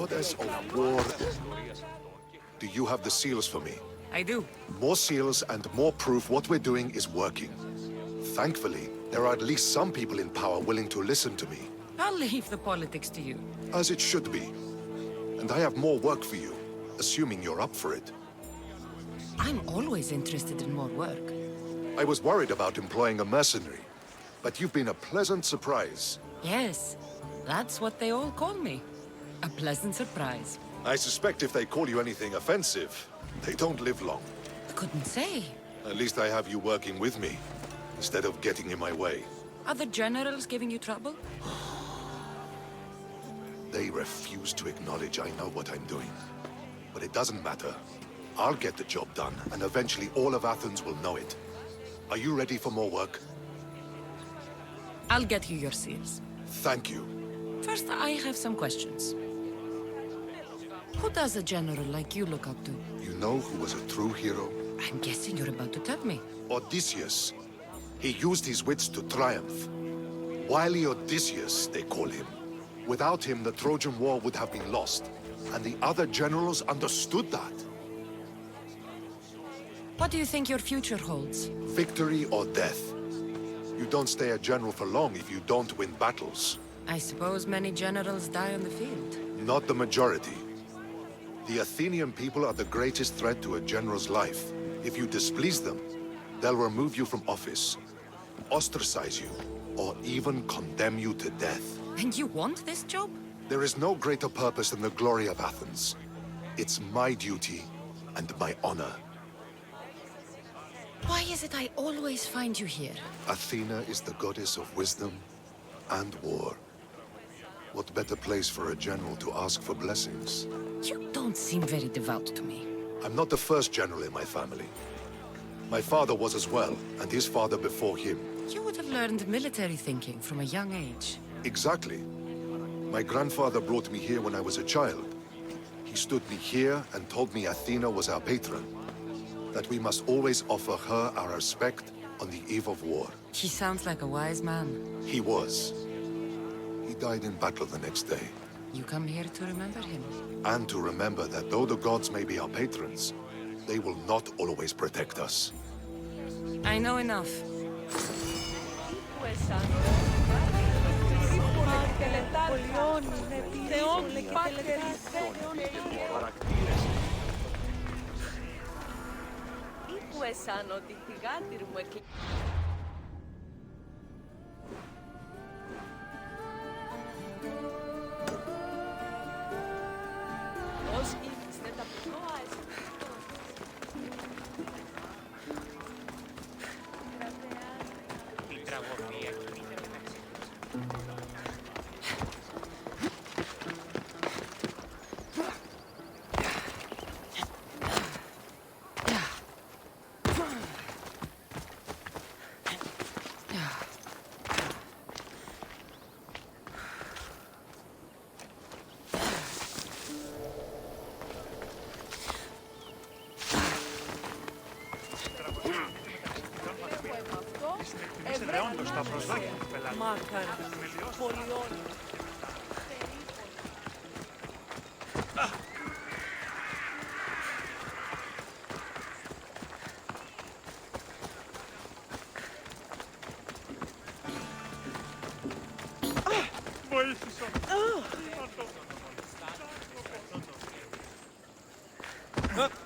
goddess of war. Do you have the seals for me? I do. More seals and more proof what we're doing is working. Thankfully, there are at least some people in power willing to listen to me. I'll leave the politics to you. As it should be. And I have more work for you, assuming you're up for it. I'm always interested in more work. I was worried about employing a mercenary, but you've been a pleasant surprise. Yes, that's what they all call me. A pleasant surprise. I suspect if they call you anything offensive, they don't live long. I couldn't say. At least I have you working with me, instead of getting in my way. Are the generals giving you trouble? They refuse to acknowledge I know what I'm doing. But it doesn't matter. I'll get the job done, and eventually all of Athens will know it. Are you ready for more work? I'll get you your seals. Thank you. First, I have some questions. Who does a general like you look up to? You know who was a true hero? I'm guessing you're about to tell me. Odysseus. He used his wits to triumph. Wily Odysseus, they call him. Without him, the Trojan War would have been lost. And the other generals understood that. What do you think your future holds? Victory or death. You don't stay a general for long if you don't win battles. I suppose many generals die on the field. Not the majority. The Athenian people are the greatest threat to a general's life. If you displease them, they'll remove you from office, ostracize you, or even condemn you to death. And you want this job? There is no greater purpose than the glory of Athens. It's my duty and my honor. Why is it I always find you here? Athena is the goddess of wisdom and war. What better place for a general to ask for blessings? You don't seem very devout to me. I'm not the first general in my family. My father was as well, and his father before him. You would have learned military thinking from a young age. Exactly. My grandfather brought me here when I was a child. He stood me here and told me Athena was our patron. That we must always offer her our respect on the eve of war. He sounds like a wise man. He was. He died in battle the next day. You come here to remember him. And to remember that though the gods may be our patrons, they will not always protect us. I know enough.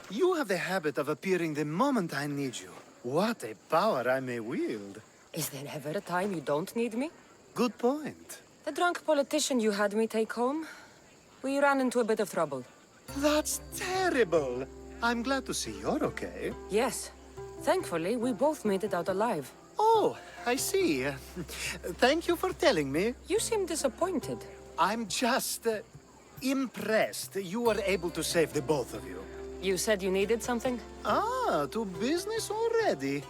You have the habit of appearing the moment I need you. What a power I may wield. Is there ever a time you don't need me? Good point. The drunk politician you had me take home? We ran into a bit of trouble. That's terrible. I'm glad to see you're okay. Yes. Thankfully, we both made it out alive. Oh, I see. Thank you for telling me. You seem disappointed. I'm just impressed you were able to save the both of you. You said you needed something? Ah, to business already.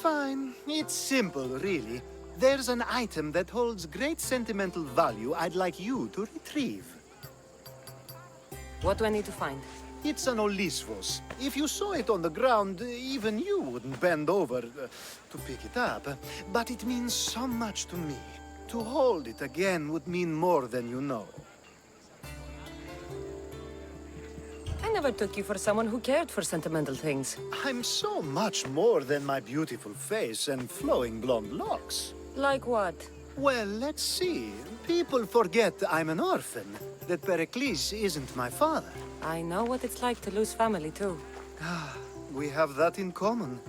Fine. It's simple, really. There's an item that holds great sentimental value I'd like you to retrieve. What do I need to find? It's an Olisvos. If you saw it on the ground, even you wouldn't bend over to pick it up. But it means so much to me. To hold it again would mean more than you know. never took you for someone who cared for sentimental things. I'm so much more than my beautiful face and flowing blonde locks. Like what? Well, let's see. People forget I'm an orphan, that Pericles isn't my father. I know what it's like to lose family, too. We have that in common.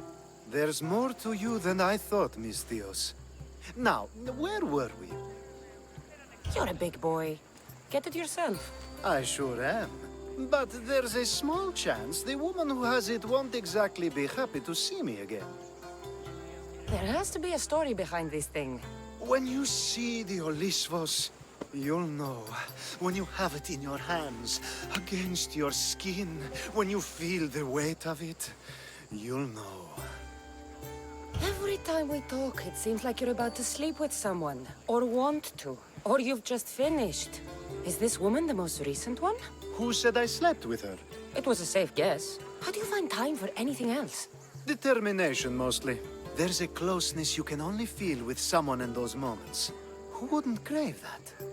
There's more to you than I thought, Miss Theos. Now, where were we? You're a big boy. Get it yourself. I sure am. But there's a small chance the woman who has it won't exactly be happy to see me again. There has to be a story behind this thing. When you see the Olisvos, you'll know. When you have it in your hands, against your skin, when you feel the weight of it, you'll know. Every time we talk, it seems like you're about to sleep with someone. Or want to. Or you've just finished. Is this woman the most recent one? Who said I slept with her? It was a safe guess. How do you find time for anything else? Determination, mostly. There's a closeness you can only feel with someone in those moments. Who wouldn't crave that?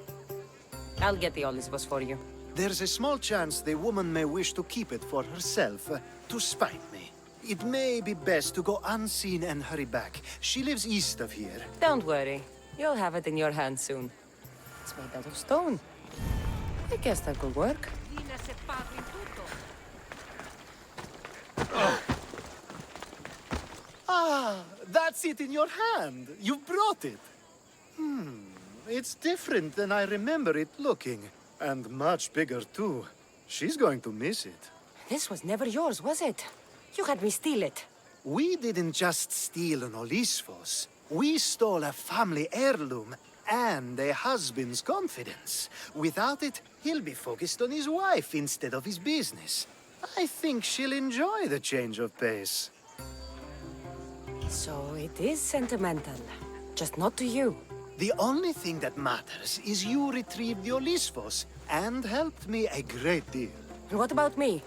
I'll get the Olisvos for you. There's a small chance the woman may wish to keep it for herself, to spite me. It may be best to go unseen and hurry back. She lives east of here. Don't worry. You'll have it in your hand soon. It's made out of stone. I guess that could work. Ah, that's it in your hand. You brought it. It's different than I remember it looking. And much bigger, too. She's going to miss it. This was never yours, was it? You had me steal it. We didn't just steal an Olisvos. We stole a family heirloom and a husband's confidence. Without it, he'll be focused on his wife instead of his business. I think she'll enjoy the change of pace. So it is sentimental. Just not to you. The only thing that matters is you retrieved the Olisvos and helped me a great deal. And what about me?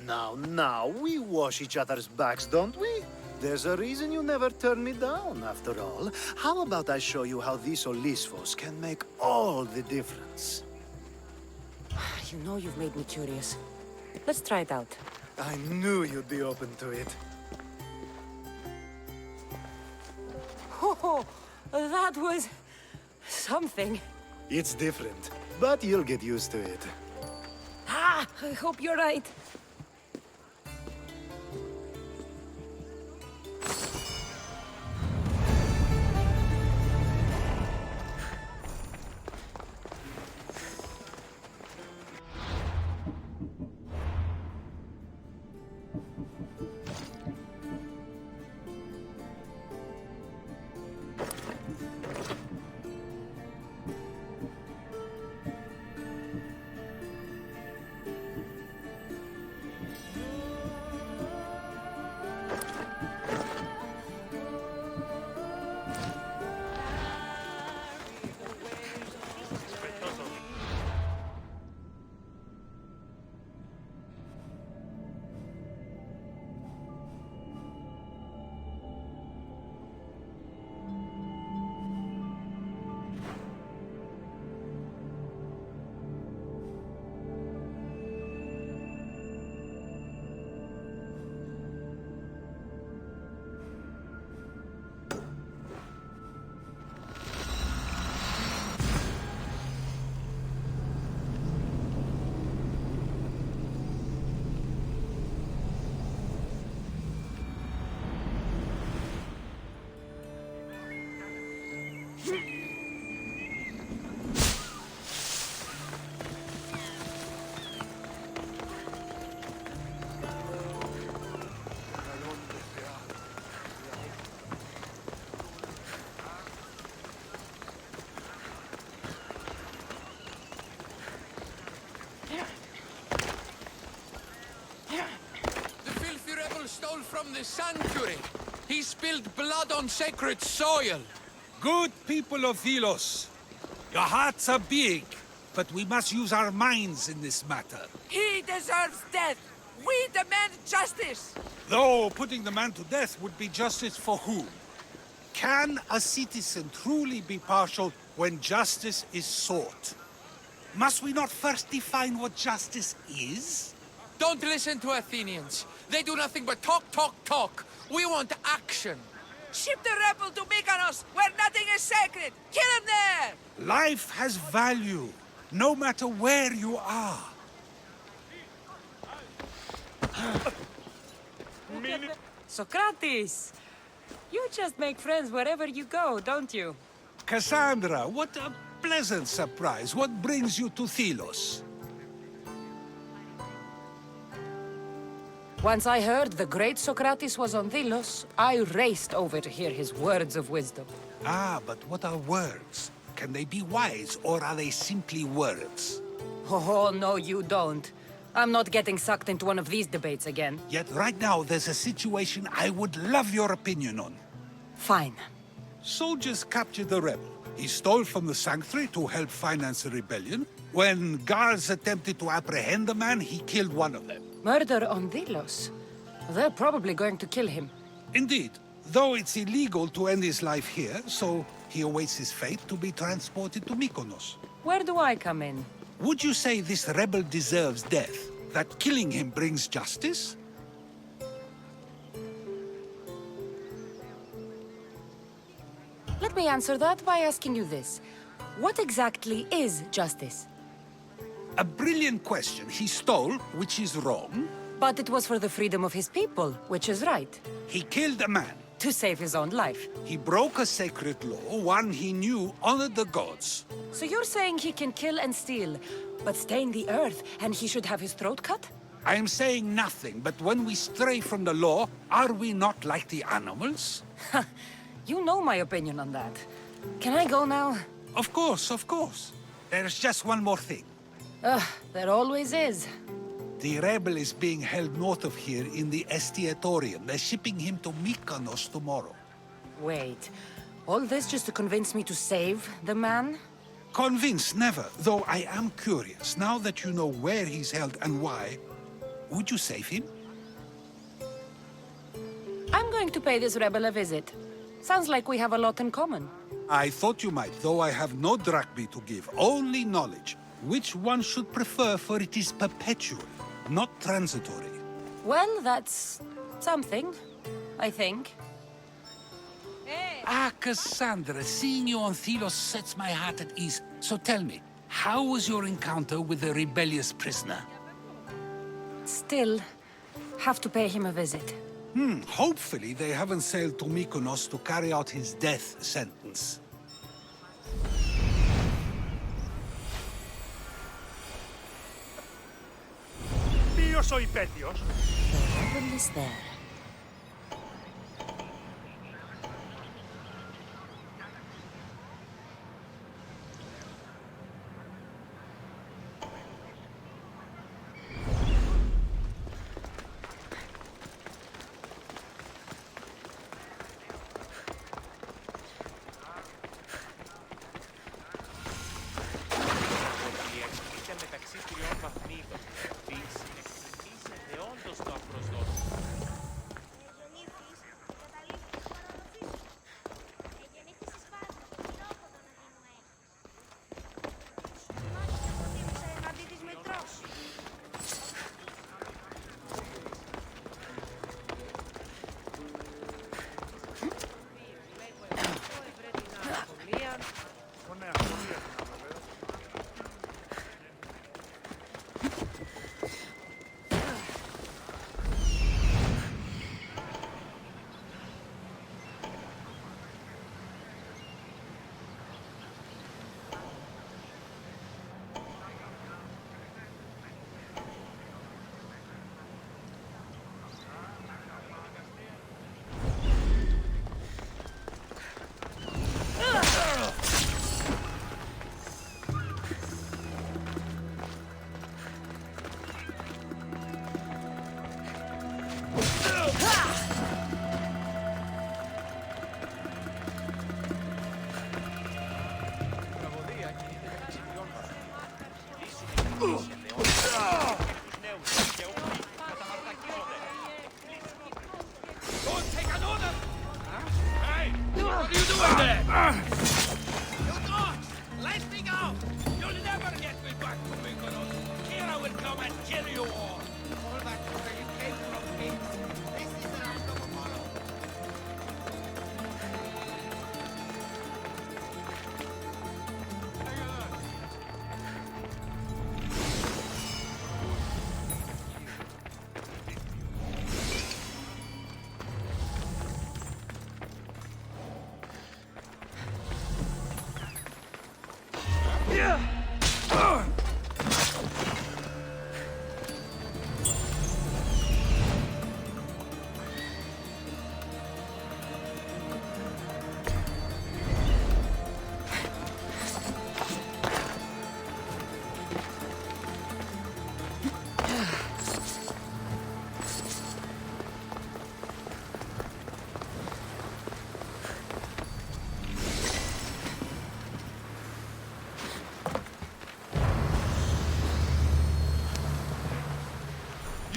Now, we wash each other's backs, don't we? There's a reason you never turn me down, after all. How about I show you how these Olisvos can make all the difference? You know you've made me curious. Let's try it out. I knew you'd be open to it. Oh, that was... something. It's different, but you'll get used to it. Ah, I hope you're right. Stole from the sanctuary. He spilled blood on sacred soil. Good people of Thelos, your hearts are big, but we must use our minds in this matter. He deserves death. We demand justice. Though putting the man to death would be justice for whom? Can a citizen truly be partial when justice is sought? Must we not first define what justice is? Don't listen to Athenians. They do nothing but talk, talk, talk. We want action. Ship the rebel to Mykonos, where nothing is sacred! Kill him there! Life has value, no matter where you are. Socrates! You just make friends wherever you go, don't you? Cassandra, what a pleasant surprise. What brings you to Thelos? Once I heard the great Socrates was on Delos, I raced over to hear his words of wisdom. Ah, but what are words? Can they be wise, or are they simply words? Oh, no, you don't. I'm not getting sucked into one of these debates again. Yet right now, there's a situation I would love your opinion on. Fine. Soldiers captured the rebel. He stole from the sanctuary to help finance the rebellion. When guards attempted to apprehend the man, he killed one of them. Murder on Delos? They're probably going to kill him. Indeed, though it's illegal to end his life here, so he awaits his fate to be transported to Mykonos. Where do I come in? Would you say this rebel deserves death? That killing him brings justice? Let me answer that by asking you this. What exactly is justice? A brilliant question. He stole, which is wrong. But it was for the freedom of his people, which is right. He killed a man. To save his own life. He broke a sacred law, one he knew honored the gods. So you're saying he can kill and steal, but stain the earth, and he should have his throat cut? I am saying nothing, but when we stray from the law, are we not like the animals? You know my opinion on that. Can I go now? Of course, of course. There's just one more thing. There always is. The rebel is being held north of here in the Estiatorium. They're shipping him to Mykonos tomorrow. Wait, all this just to convince me to save the man? Convinced, never. Though I am curious, now that you know where he's held and why, would you save him? I'm going to pay this rebel a visit. Sounds like we have a lot in common. I thought you might, though I have no drachmae to give, only knowledge. Which one should prefer, for it is perpetual, not transitory. Well, that's something, I think. Ah, Cassandra, seeing you on Thelos sets my heart at ease. So tell me, how was your encounter with the rebellious prisoner? Still, have to pay him a visit. Hopefully they haven't sailed to Mykonos to carry out his death sentence. Ποιος ο υπέτειος? The rebel is there. Μεταξύ τριών βαθμίδων. Επίσης, εκτιμήσεται όντως το απροσδόκητο.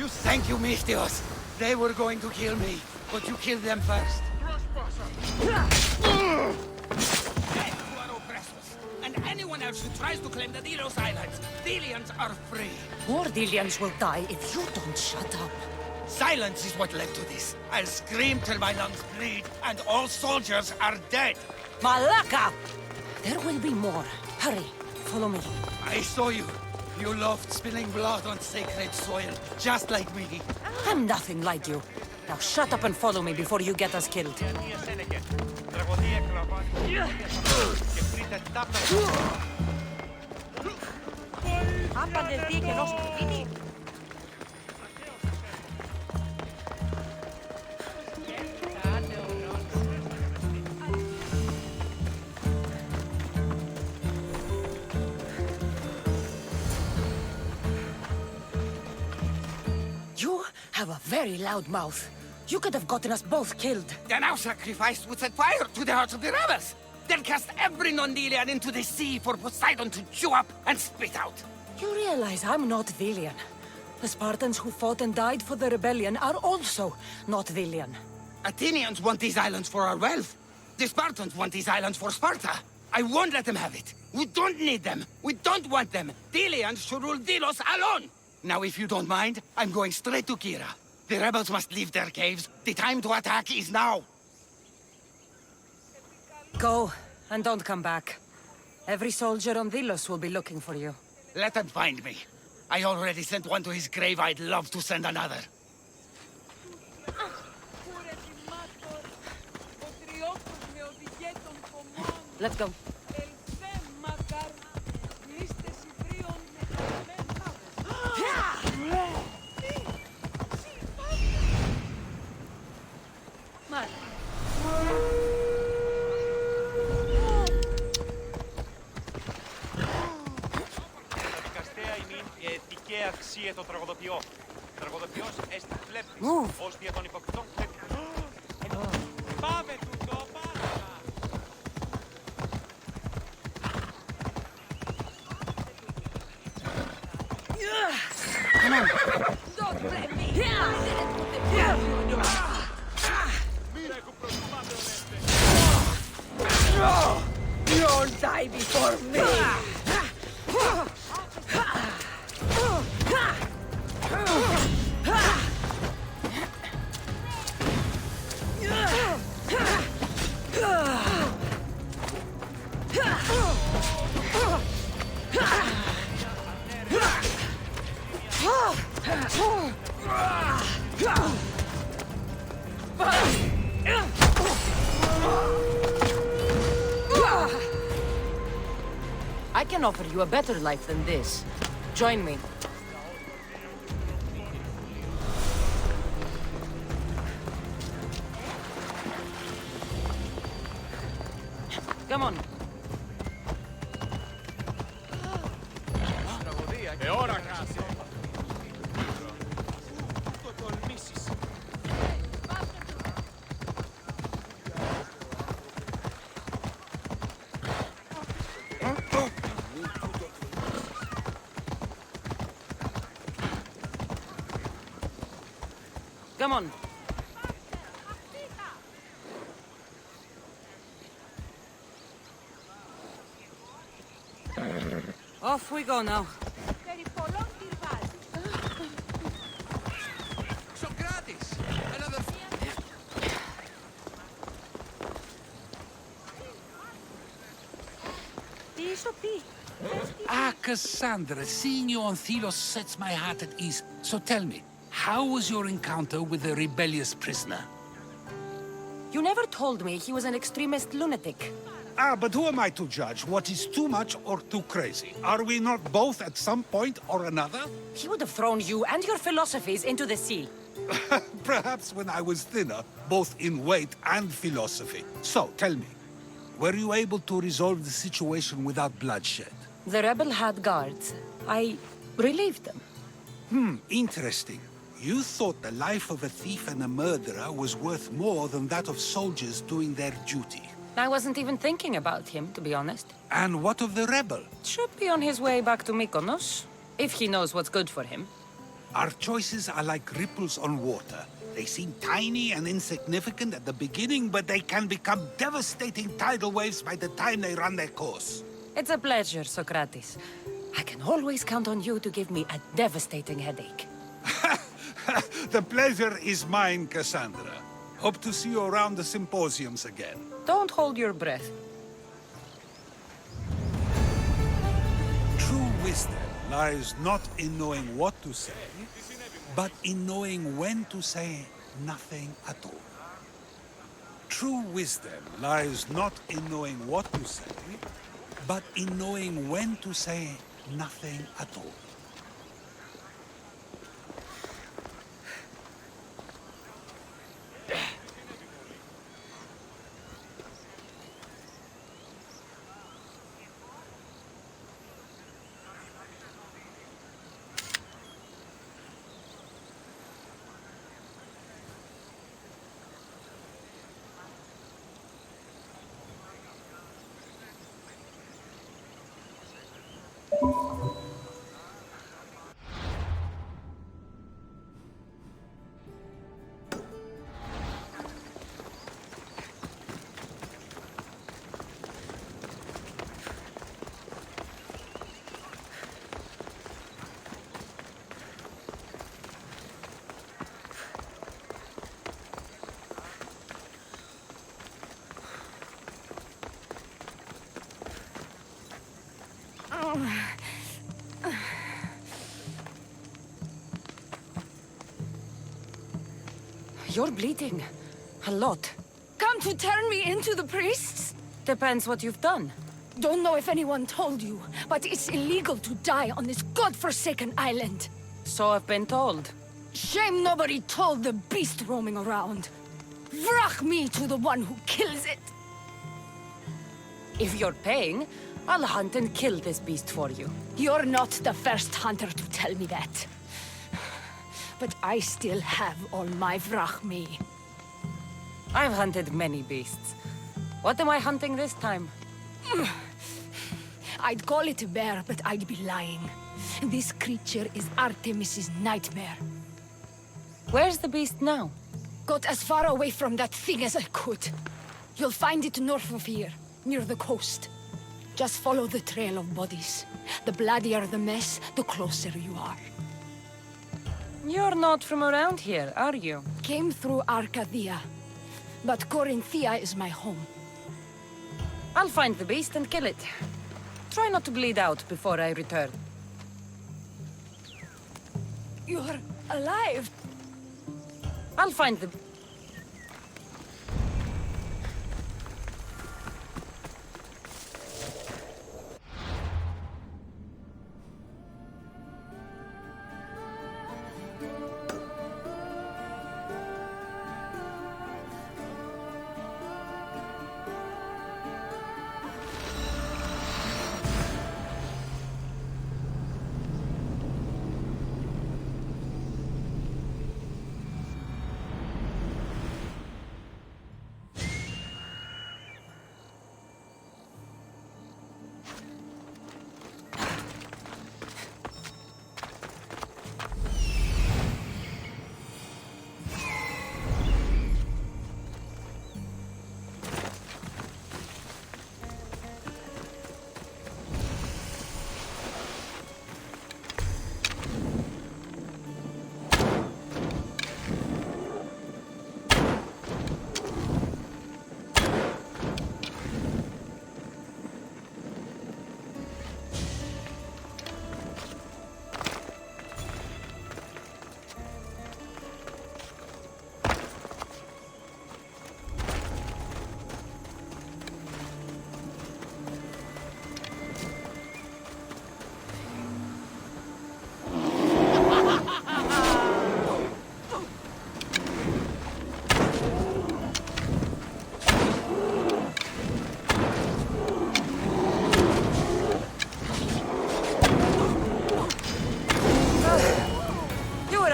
Thank you, Misthios. They were going to kill me, but you killed them first. They who are oppressors, and anyone else who tries to claim the Delos Islands, Delians are free. More Delians will die if you don't shut up. Silence is what led to this. I'll scream till my lungs bleed, and all soldiers are dead. Malaka! There will be more. Hurry, follow me. I saw you. You loved spilling blood on sacred soil, just like me. I'm nothing like you. Now shut up and follow me before you get us killed. You have a very loud mouth. You could have gotten us both killed. Then our sacrifice would set fire to the hearts of the rebels. Then cast every non-Delian into the sea for Poseidon to chew up and spit out. You realize I'm not Delian. The Spartans who fought and died for the rebellion are also not Delian. Athenians want these islands for our wealth. The Spartans want these islands for Sparta. I won't let them have it. We don't need them. We don't want them. Delians should rule Delos alone. Now, if you don't mind, I'm going straight to Kira. The rebels must leave their caves. The time to attack is now. Go, and don't come back. Every soldier on Delos will be looking for you. Let them find me. I already sent one to his grave. I'd love to send another. Let's go. Αξία το τραγωδοποιώ. Τραγωδοποιός έστι βλέπεις. Ως δια των υποκριτών βλέπεις. Πάμε τούτο, πάμε. Come on. Don't blame me. I didn't put the blood on your You'll die before me. I can offer you a better life than this. Join me. Come on. Come on. Off we go now. Socrates! Another... Ah, Cassandra, seeing you on Thelos sets my heart at ease. So tell me, how was your encounter with the rebellious prisoner? You never told me he was an extremist lunatic. Ah, but who am I to judge what is too much or too crazy? Are we not both at some point or another? He would have thrown you and your philosophies into the sea. Perhaps when I was thinner, both in weight and philosophy. So, tell me, were you able to resolve the situation without bloodshed? The rebel had guards. I relieved them. Interesting. You thought the life of a thief and a murderer was worth more than that of soldiers doing their duty. I wasn't even thinking about him, to be honest. And what of the rebel? Should be on his way back to Mykonos, if he knows what's good for him. Our choices are like ripples on water. They seem tiny and insignificant at the beginning, but they can become devastating tidal waves by the time they run their course. It's a pleasure, Socrates. I can always count on you to give me a devastating headache. The pleasure is mine, Cassandra. Hope to see you around the symposiums again. Don't hold your breath. True wisdom lies not in knowing what to say, but in knowing when to say nothing at all. True wisdom lies not in knowing what to say, but in knowing when to say nothing at all. You're bleeding. A lot. Come to turn me into the priests? Depends what you've done. Don't know if anyone told you, but it's illegal to die on this godforsaken island. So I've been told. Shame nobody told the beast roaming around. Vrach me to the one who kills it. If you're paying, I'll hunt and kill this beast for you. You're not the first hunter to tell me that. But I still have all my vrach me. I've hunted many beasts. What am I hunting this time? I'd call it a bear, but I'd be lying. This creature is Artemis's nightmare. Where's the beast now? Got as far away from that thing as I could. You'll find it north of here, near the coast. Just follow the trail of bodies. The bloodier the mess, the closer you are. You're not from around here, are you? Came through Arcadia, but Corinthia is my home. I'll find the beast and kill it. Try not to bleed out before I return. You're alive! I'll find the...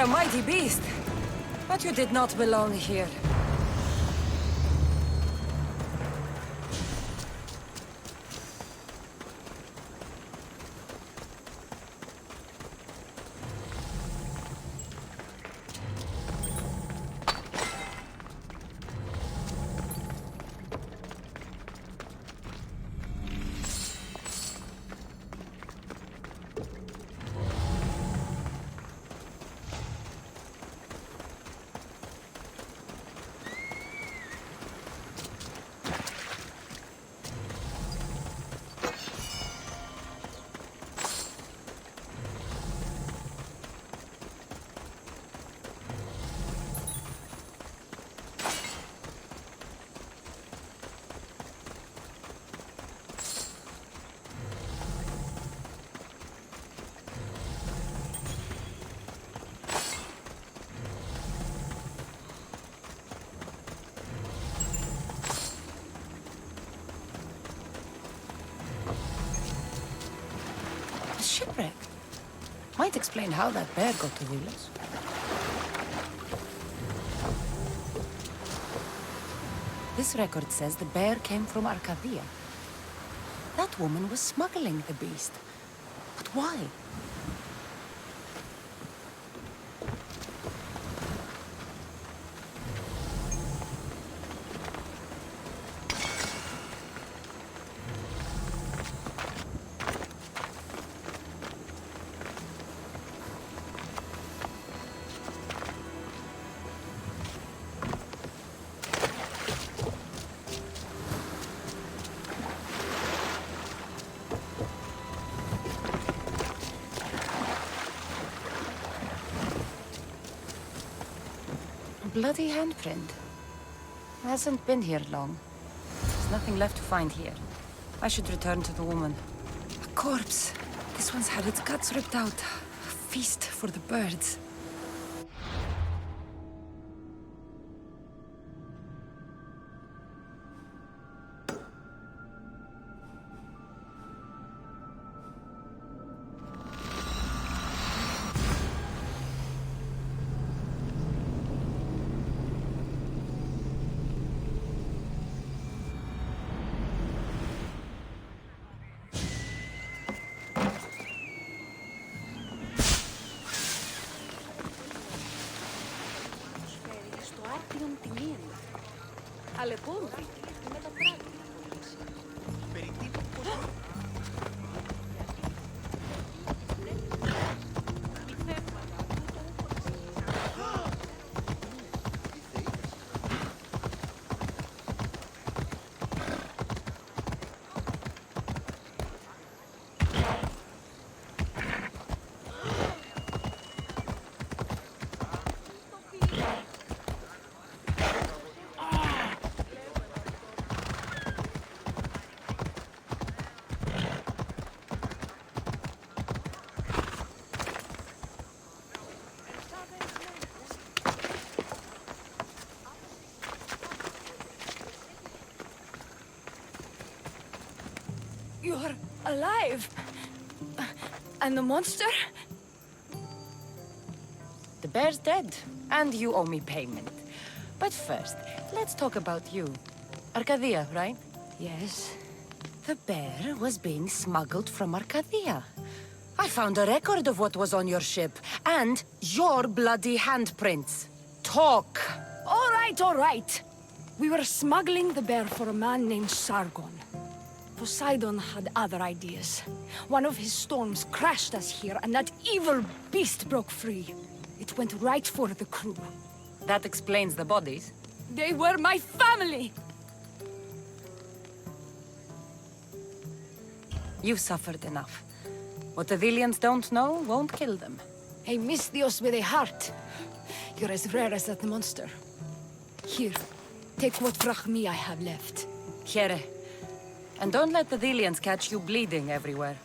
a mighty beast, but you did not belong here. shipwreck. Might explain how that bear got to Delos. This record says the bear came from Arcadia. That woman was smuggling the beast. But why? Bloody handprint. Hasn't been here long. There's nothing left to find here. I should return to the woman. A corpse. This one's had its guts ripped out. A feast for the birds. You're alive! And the monster? The bear's dead, and you owe me payment. But first, let's talk about you. Arcadia, right? Yes. The bear was being smuggled from Arcadia. I found a record of what was on your ship, and your bloody handprints. Talk! All right. We were smuggling the bear for a man named Sargon. Poseidon had other ideas. One of his storms crashed us here, and that evil beast broke free. It went right for the crew. That explains the bodies. They were my family! You've suffered enough. What the Vilians don't know won't kill them. A Misthios with a heart. You're as rare as that monster. Here, take what Vrachmi I have left. Here. And don't let the Vilians catch you bleeding everywhere.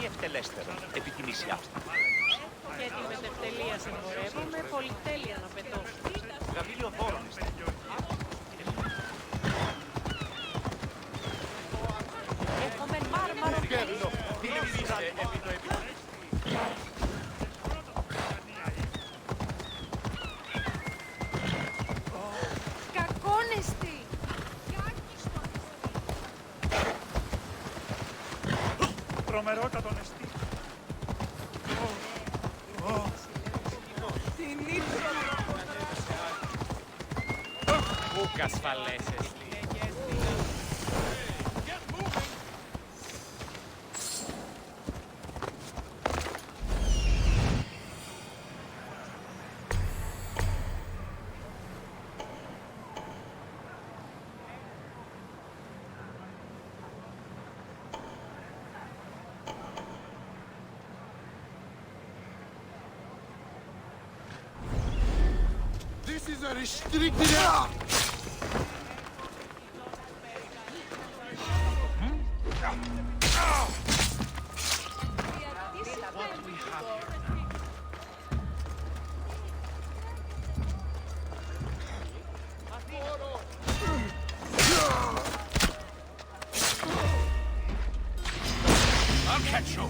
Εκτελέστερο, επί τη νησιά. Και τη μετευτελεία συμπορεύομαι, πολυτέλεια να πετώ. Γαβίλιο δώρο. Έχουμε μάρμαρο Κέρνο, τηλεφύστε επί το επί. Κακόνεστη! Τρομερότατον εστί. Ούκ ασφαλές εστί. This is a restricted area! I'll catch you.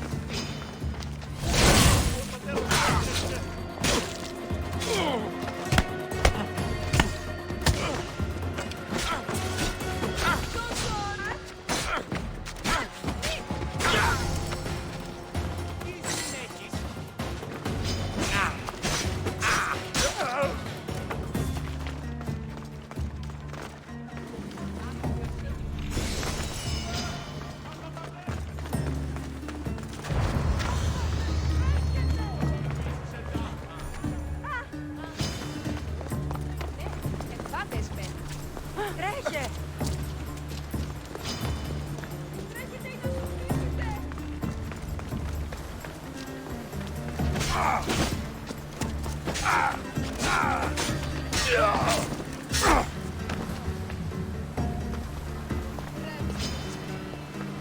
Τρέχε!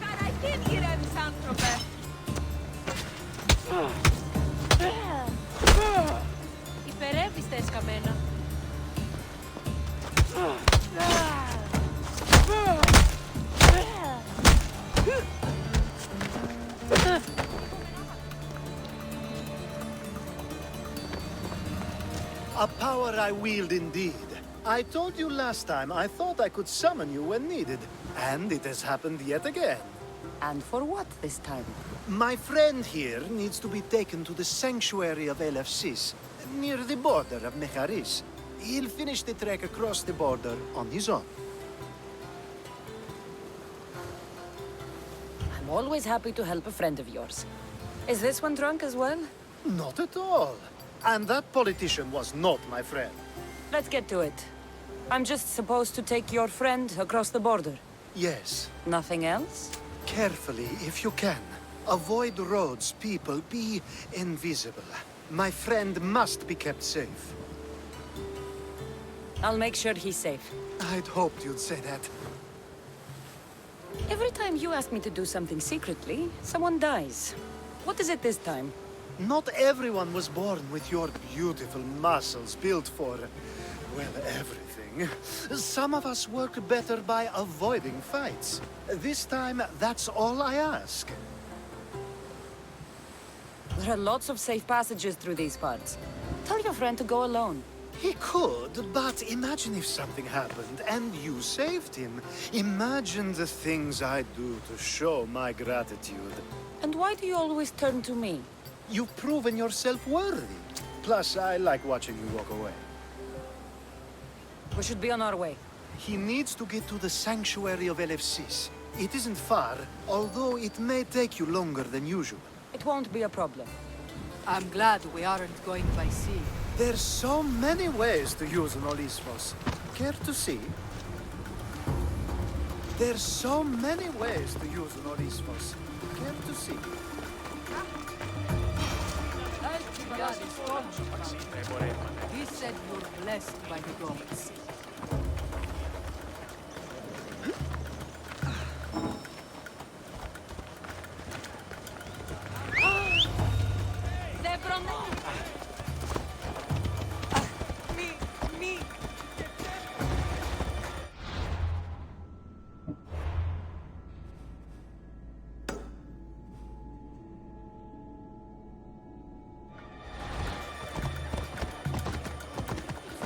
Καταρχήν ηρέμεις, άνθρωπε. Υπερεύεις τα εσκαμμένα. A power I wield indeed. I told you last time I thought I could summon you when needed, and it has happened yet again. And for what this time? My friend here needs to be taken to the sanctuary of Elefsis, near the border of Mecharis. He'll finish the trek across the border on his own. I'm always happy to help a friend of yours. Is this one drunk as well? Not at all. And that politician was not my friend. Let's get to it. I'm just supposed to take your friend across the border. Yes. Nothing else? Carefully, if you can. Avoid roads, people, be invisible. My friend must be kept safe. I'll make sure he's safe. I'd hoped you'd say that. Every time you ask me to do something secretly, someone dies. What is it this time? Not everyone was born with your beautiful muscles built for, well, everything. Some of us work better by avoiding fights. This time, that's all I ask. There are lots of safe passages through these parts. Tell your friend to go alone. He could, but imagine if something happened and you saved him. Imagine the things I'd do to show my gratitude. And why do you always turn to me? You've proven yourself worthy. Plus, I like watching you walk away. We should be on our way. He needs to get to the sanctuary of Elefsis. It isn't far, although it may take you longer than usual. It won't be a problem. I'm glad we aren't going by sea. There's so many ways to use an Olismos. Care to see? There's so many ways to use an Olismos. Care to see? He said you're blessed by the gods.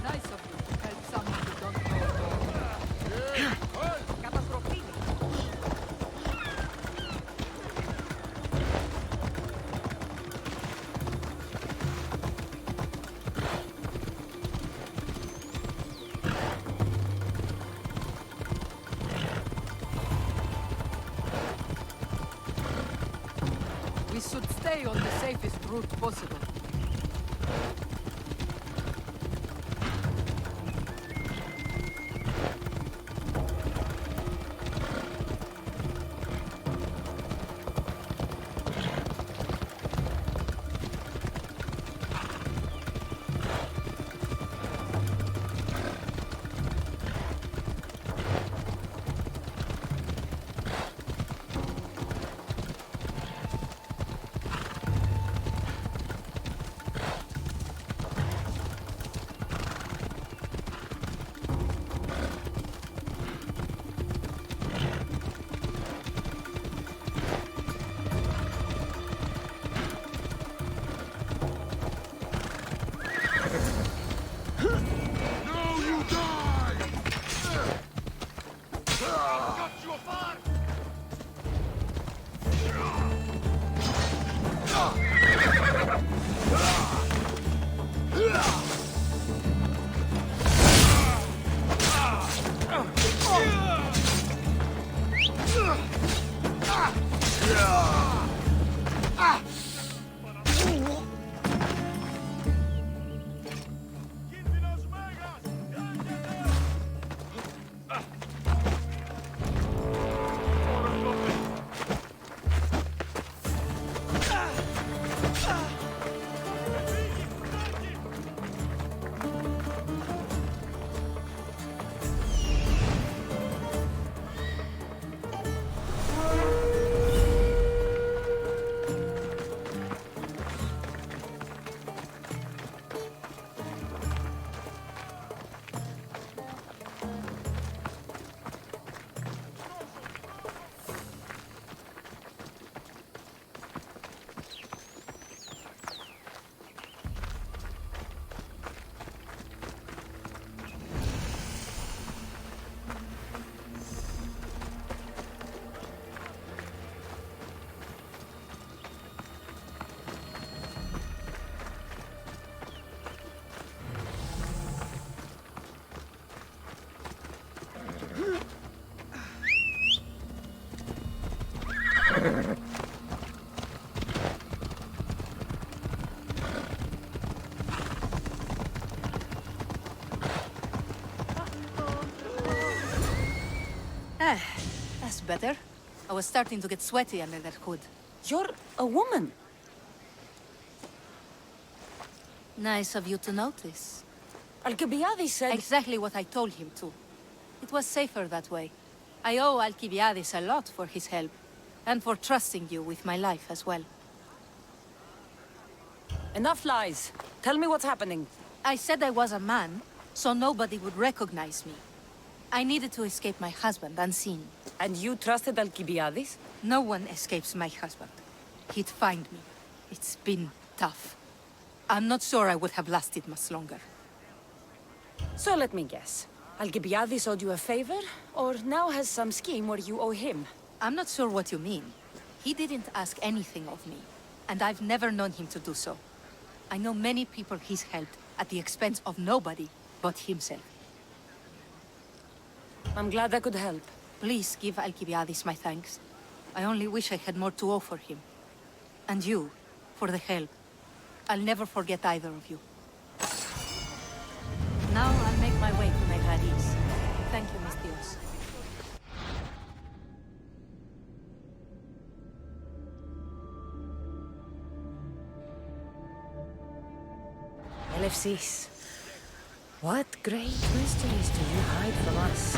Nice of you to help someone should stay on the safest route possible. That's better. I was starting to get sweaty under that hood. You're a woman. Nice of you to notice. Alcibiades said... Exactly what I told him to. It was safer that way. I owe Alcibiades a lot for his help, and for trusting you with my life as well. Enough lies. Tell me what's happening. I said I was a man, so nobody would recognize me. I needed to escape my husband unseen. And you trusted Alcibiades? No one escapes my husband. He'd find me. It's been tough. I'm not sure I would have lasted much longer. So let me guess. Alcibiades owed you a favor, or now has some scheme where you owe him? I'm not sure what you mean. He didn't ask anything of me, and I've never known him to do so. I know many people he's helped at the expense of nobody but himself. I'm glad I could help. Please give Alcibiades my thanks. I only wish I had more to offer him. And you, for the help. I'll never forget either of you. Now I'll make my way to Megaris. Thank you, Miss Dios. LFCs. What great mysteries do you hide from us?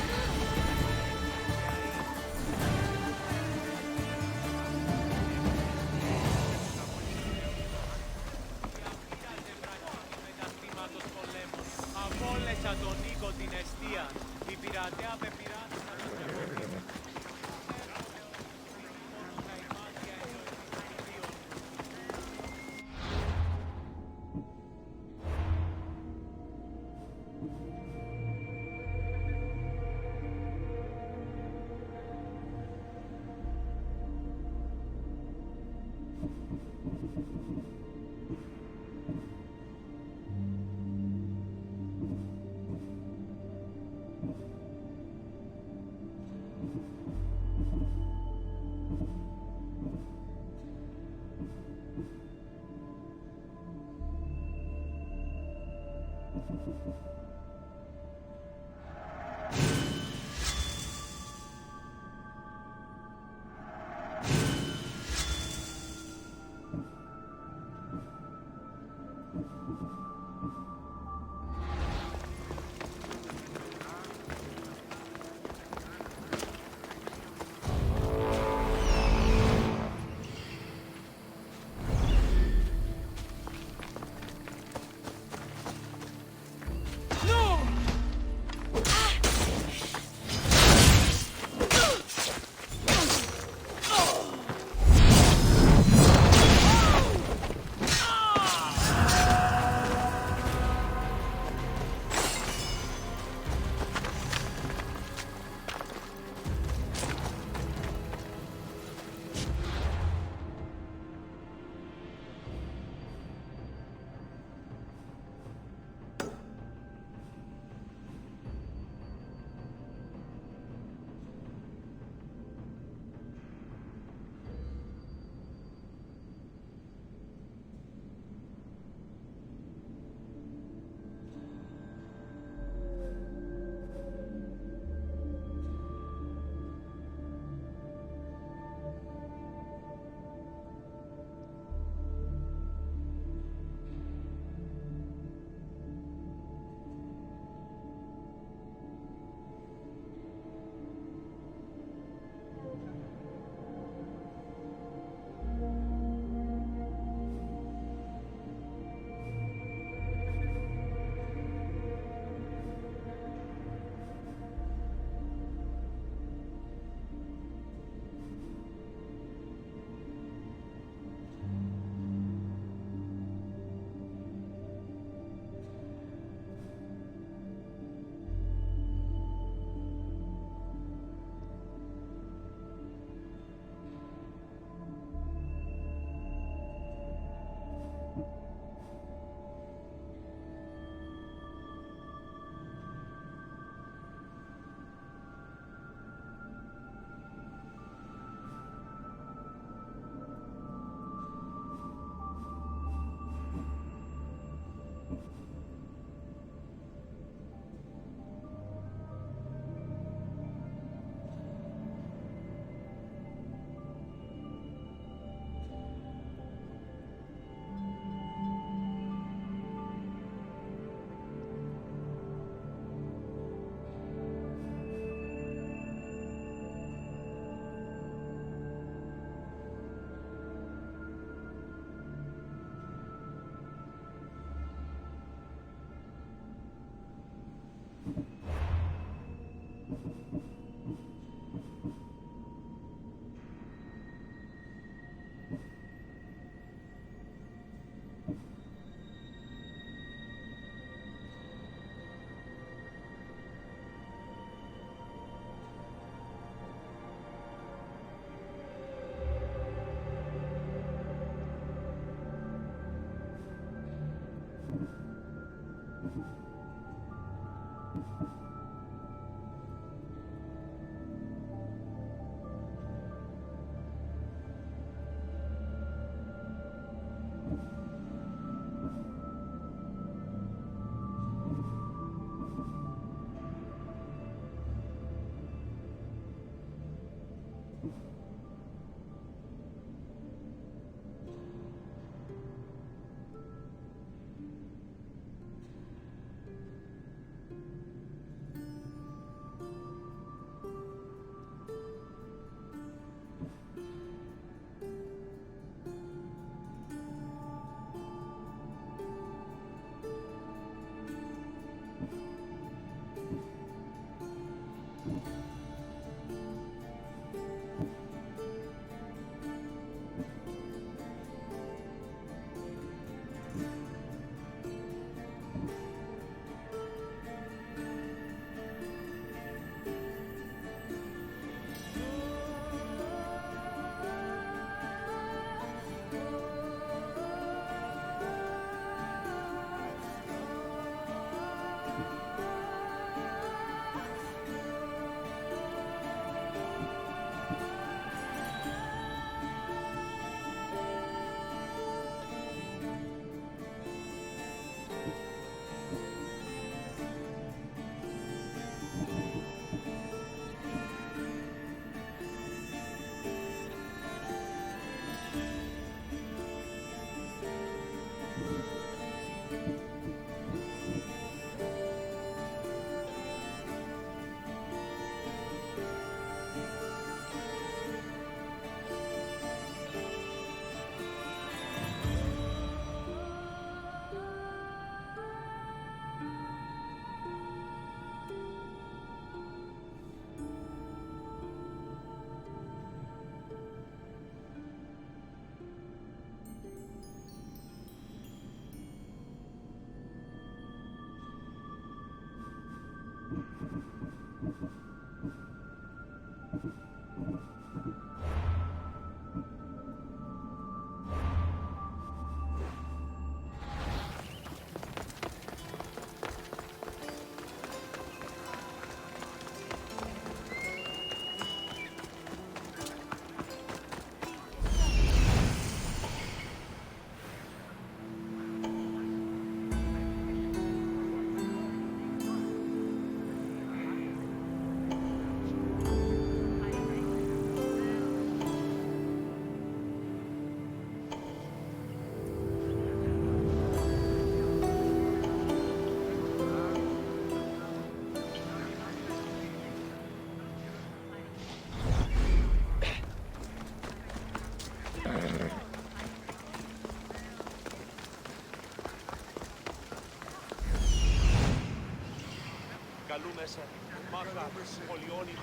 Επικαλούμεσαι, μάχα, πολιόνι,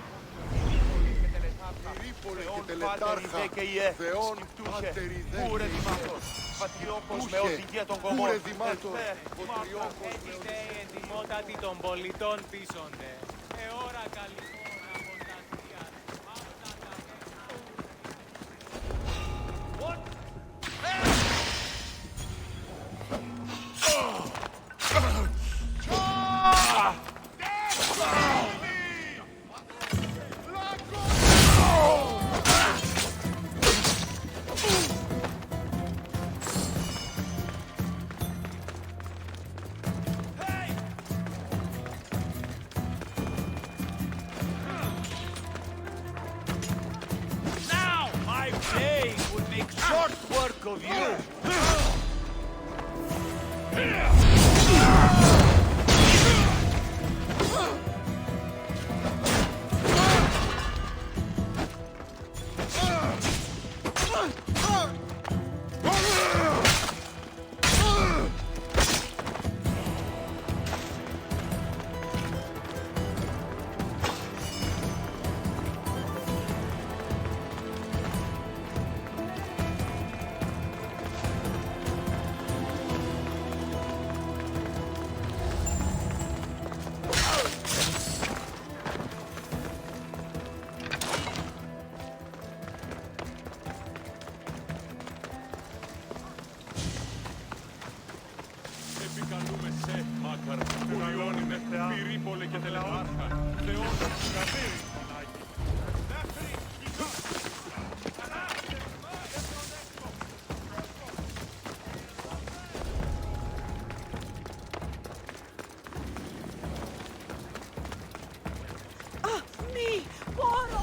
Ηρήπολε και τελετάρχα, Θεόν πάτερ ιδέ Κούρε και δημάτος, πατριώκος με Ούχε, οδηγία των κομμών. κούρε δημάτος, πατριώκος με Έτητε εντιμότατοι των πολιτών πίσονται. Ώρα καλυμμόν αποστασίας. Now my blade would make short work of you. Επικαλούμεσαι, μάκαρ, πολιόνι με πυρήπολε και τελετάρχα, Θεόν γαβύρι Πανάγι. Μη! Πόρο!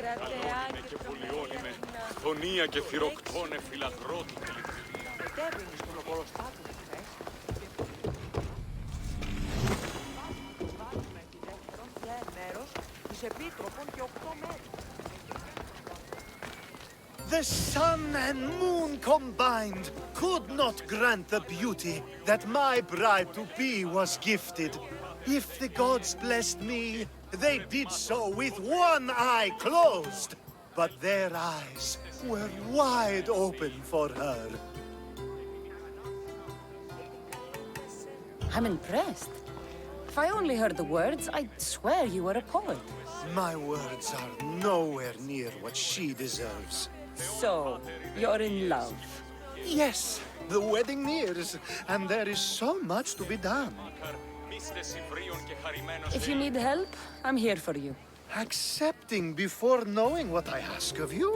Καλώνει και πολιώνει με θονία και θυροκτώνε φυλακρότη και λειτουργία. Μετέβαινε στον οπολοστάτο χθες. Βάλουμε τη δεύτερον πια μέρος της Επίτροπων και 8 μέρη. The sun and moon combined could not grant the beauty that my bride-to-be was gifted. If the gods blessed me, they did so with one eye closed, but their eyes were wide open for her. I'm impressed. If I only heard the words, I'd swear you were a poet. My words are nowhere near what she deserves. So, you're in love. Yes, the wedding nears, and there is so much to be done. If you need help, I'm here for you. Accepting before knowing what I ask of you?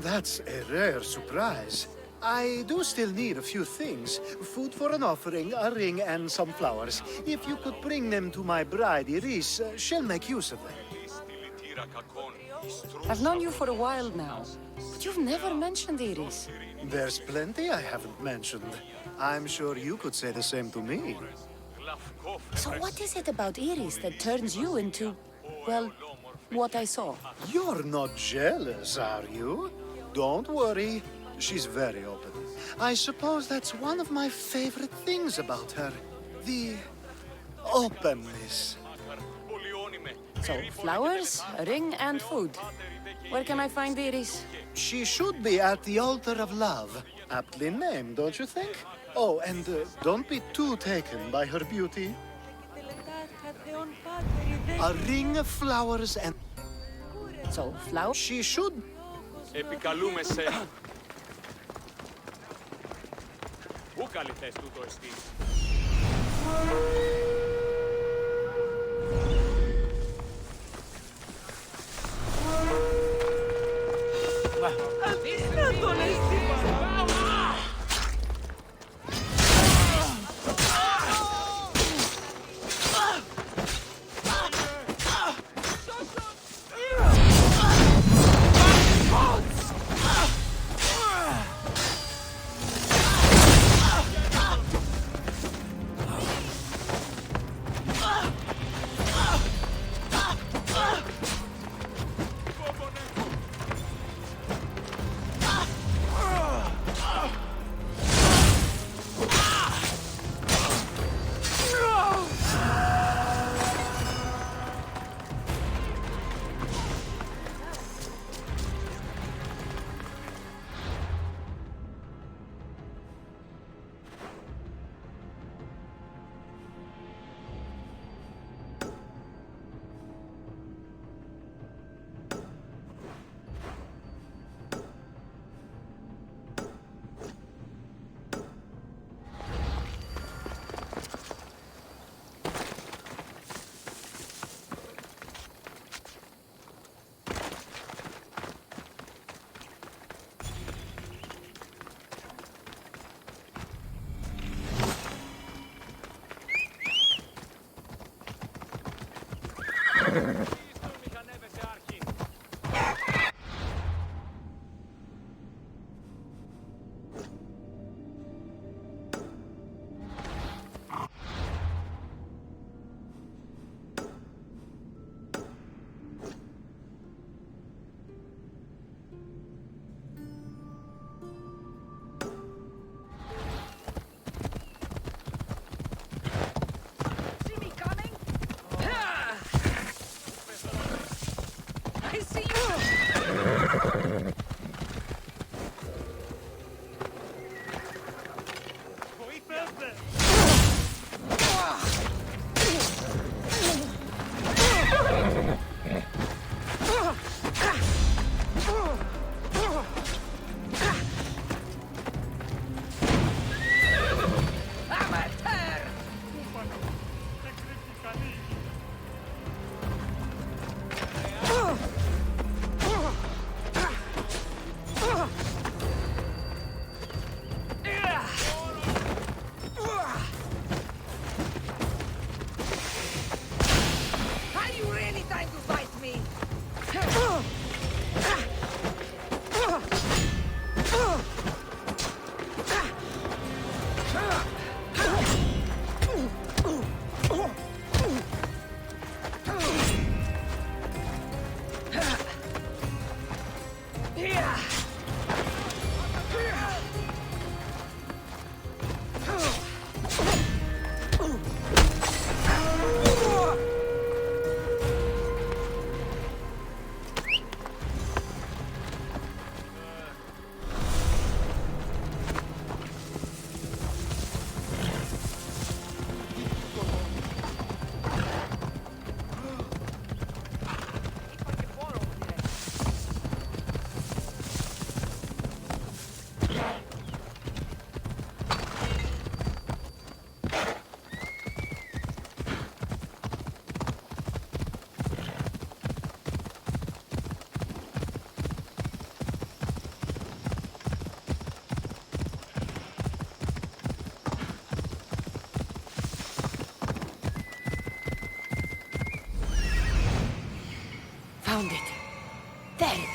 That's a rare surprise. I do still need a few things. Food for an offering, a ring, and some flowers. If you could bring them to my bride, Iris, she'll make use of them. I've known you for a while now, but you've never mentioned Iris. There's plenty I haven't mentioned. I'm sure you could say the same to me. So what is it about Iris that turns you into, well, what I saw? You're not jealous, are you? Don't worry. She's very open. I suppose that's one of my favorite things about her. The openness. So, flowers, a ring, and food. Where can I find Iris? She should be at the altar of love. Aptly named, don't you think? Oh, and don't be too taken by her beauty. A ring of flowers and... So, flowers? She should... Επικαλούμε σε... Πού καλυθές τούτο εστί? Αδύνατον εστί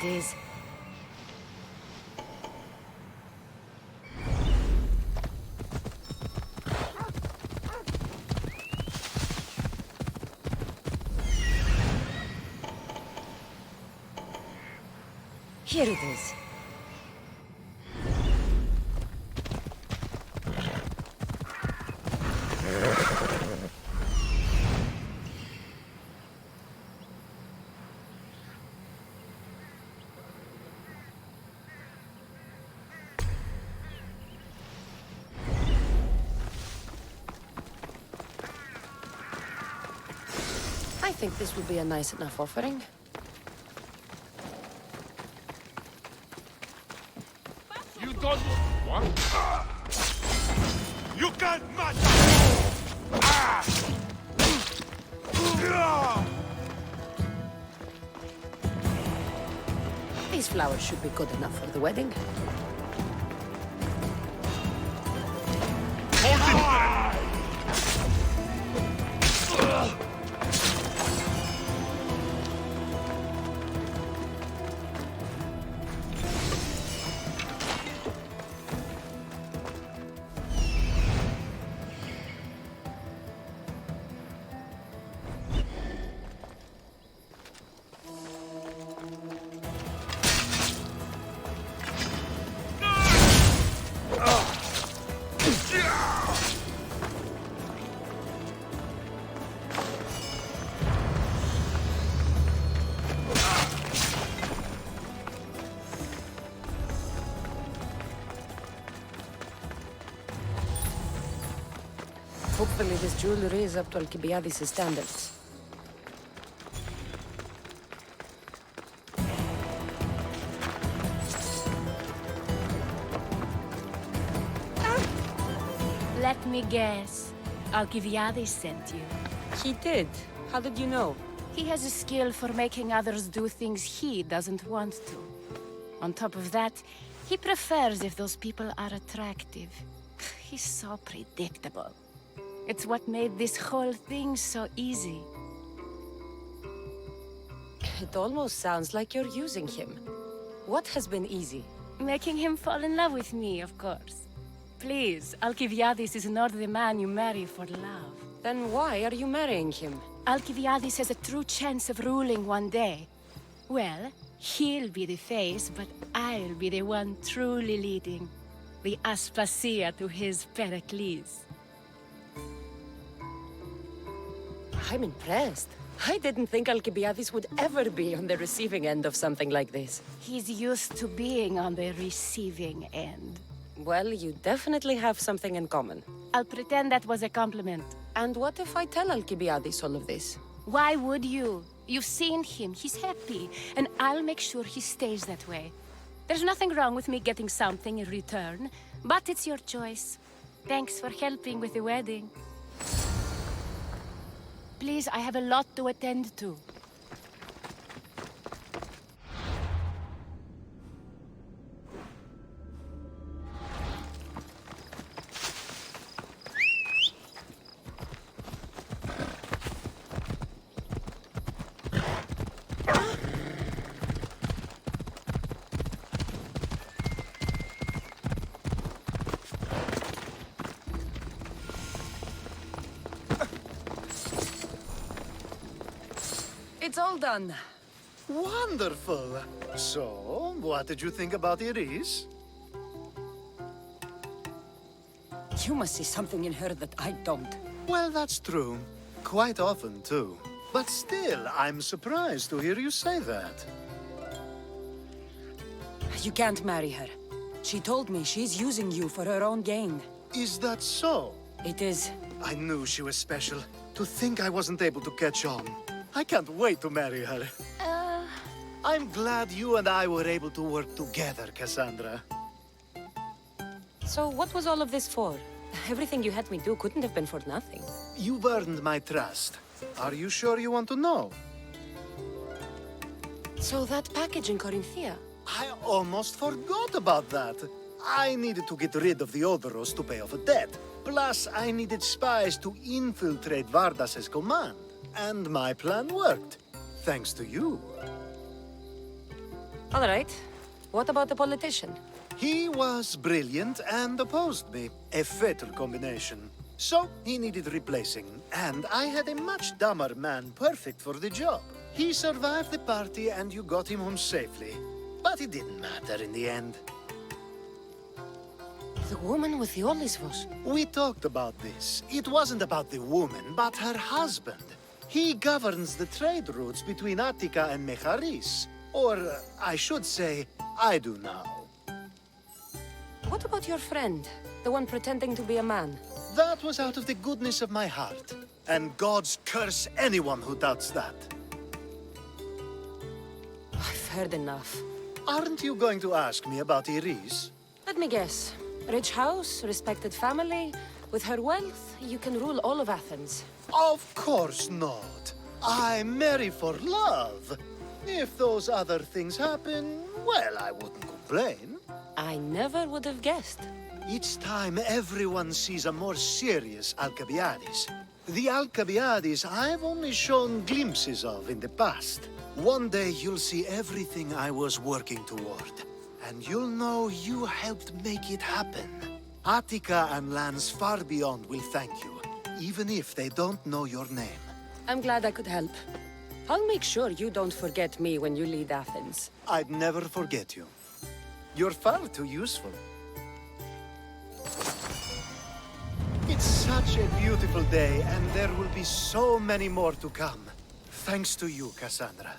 it is. Here it is. I think this would be a nice enough offering. You don't... What? You can't match These flowers should be good enough for the wedding. Hopefully this jewelry is up to Alcibiades' standards. Let me guess. Alcibiades sent you. He did. How did you know? He has a skill for making others do things he doesn't want to. On top of that, he prefers if those people are attractive. He's so predictable. It's what made this whole thing so easy. It almost sounds like you're using him. What has been easy? Making him fall in love with me, of course. Please, Alcibiades is not the man you marry for love. Then why are you marrying him? Alcibiades has a true chance of ruling one day. Well, he'll be the face, but I'll be the one truly leading. The Aspasia to his Pericles. I'm impressed. I didn't think Alcibiades would ever be on the receiving end of something like this. He's used to being on the receiving end. Well, you definitely have something in common. I'll pretend that was a compliment. And what if I tell Alcibiades all of this? Why would you? You've seen him, he's happy, and I'll make sure he stays that way. There's nothing wrong with me getting something in return, but it's your choice. Thanks for helping with the wedding. Please, I have a lot to attend to. It's all done. Wonderful. So, what did you think about Iris? You must see something in her that I don't. Well, that's true. Quite often, too. But still, I'm surprised to hear you say that. You can't marry her. She told me she's using you for her own gain. Is that so? It is. I knew she was special. To think I wasn't able to catch on. I can't wait to marry her. I'm glad you and I were able to work together, Cassandra. So what was all of this for? Everything you had me do couldn't have been for nothing. You've earned my trust. Are you sure you want to know? So that package in Corinthia? I almost forgot about that. I needed to get rid of the Odoros to pay off a debt. Plus, I needed spies to infiltrate Vardas's command. And my plan worked. Thanks to you. All right. What about the politician? He was brilliant and opposed me. A fatal combination. So, he needed replacing, and I had a much dumber man perfect for the job. He survived the party and you got him home safely. But it didn't matter in the end. The woman with the Olisvos. We talked about this. It wasn't about the woman, but her husband. He governs the trade routes between Attica and Mecharis. Or, I should say, I do now. What about your friend? The one pretending to be a man? That was out of the goodness of my heart. And gods curse anyone who doubts that. I've heard enough. Aren't you going to ask me about Iris? Let me guess. Rich house, respected family. With her wealth, you can rule all of Athens. Of course not. I marry for love. If those other things happen, well, I wouldn't complain. I never would have guessed. Each time everyone sees a more serious Alcibiades. The Alcibiades I've only shown glimpses of in the past. One day you'll see everything I was working toward. And you'll know you helped make it happen. Attica and lands far beyond will thank you, even if they don't know your name. I'm glad I could help. I'll make sure you don't forget me when you lead Athens. I'd never forget you. You're far too useful. It's such a beautiful day, and there will be so many more to come. Thanks to you, Cassandra.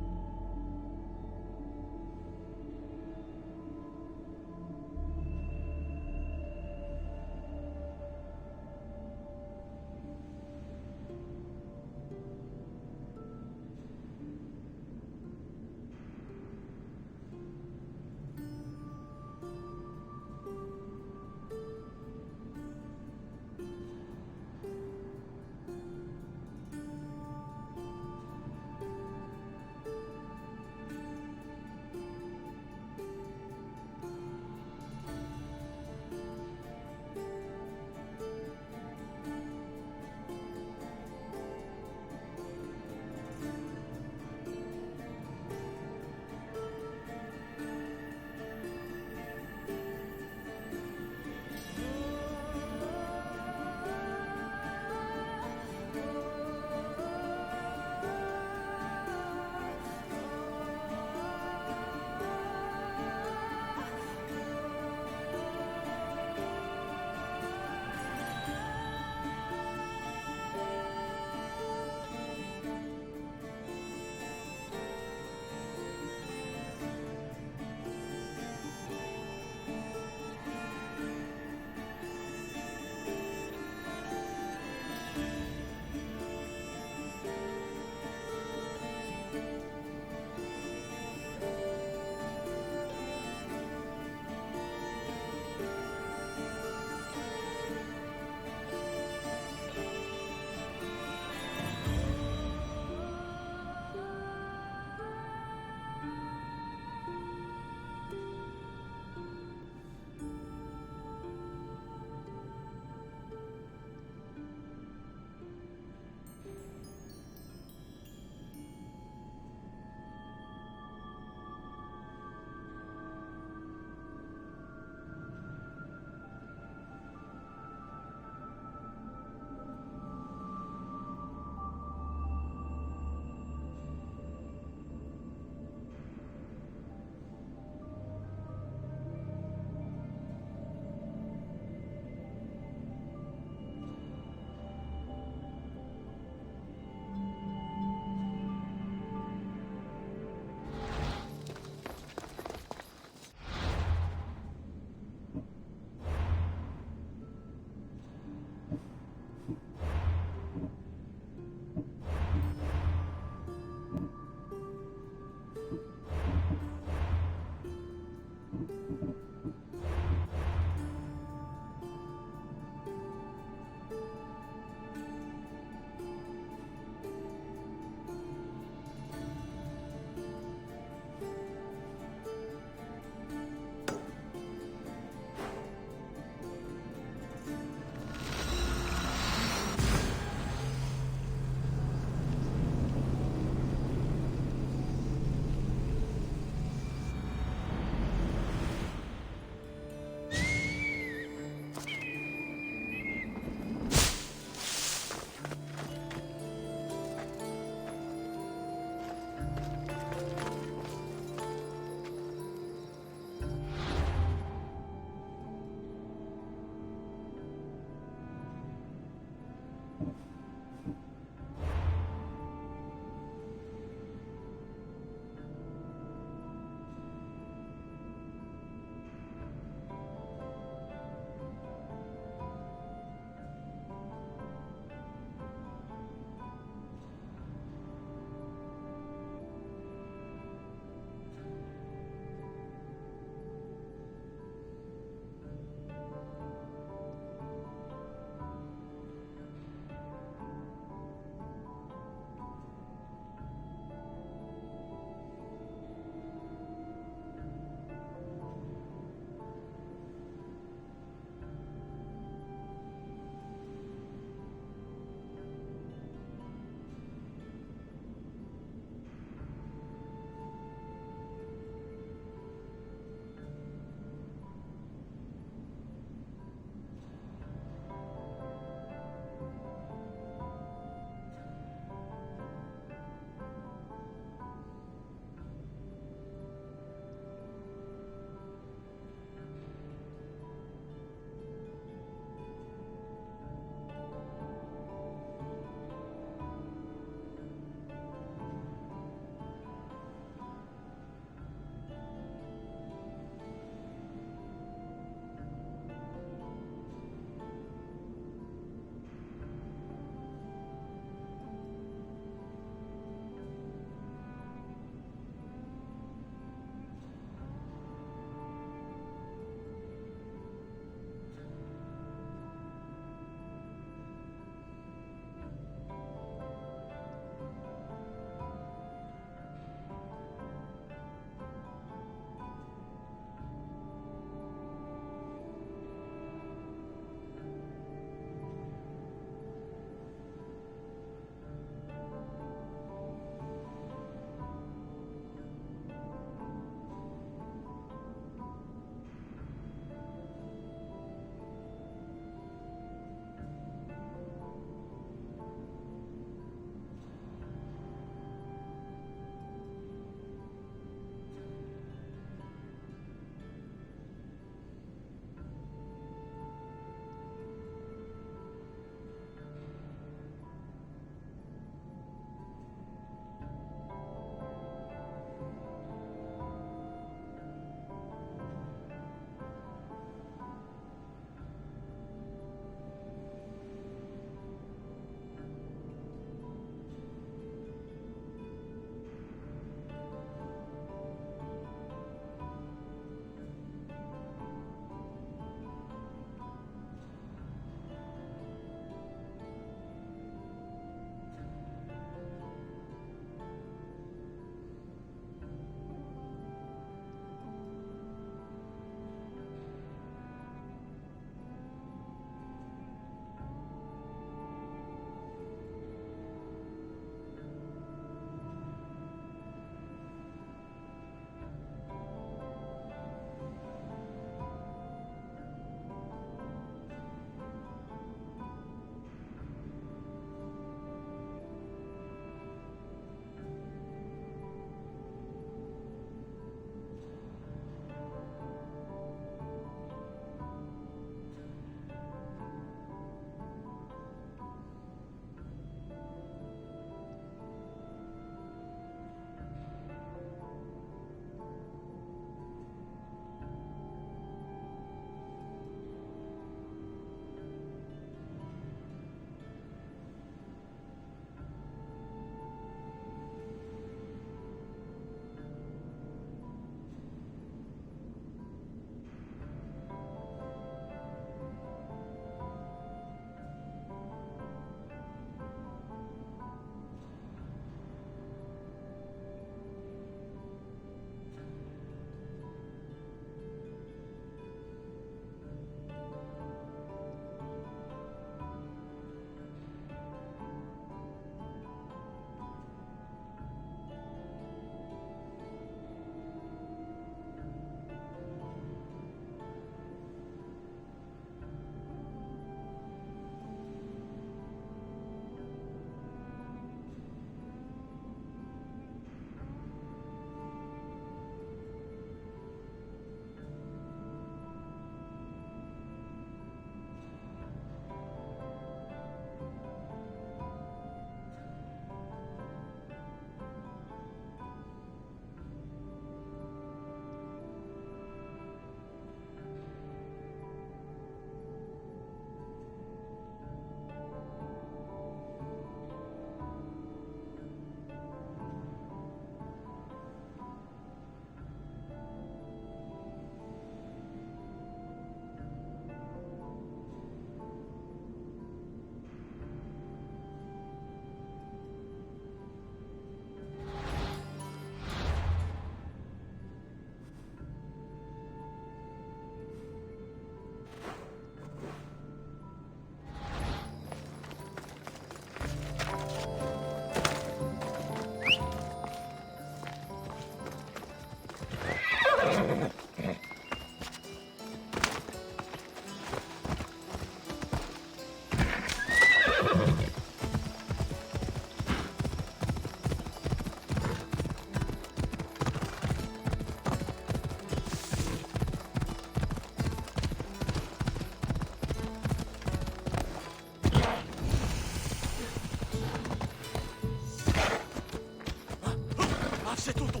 Άσε τούτο!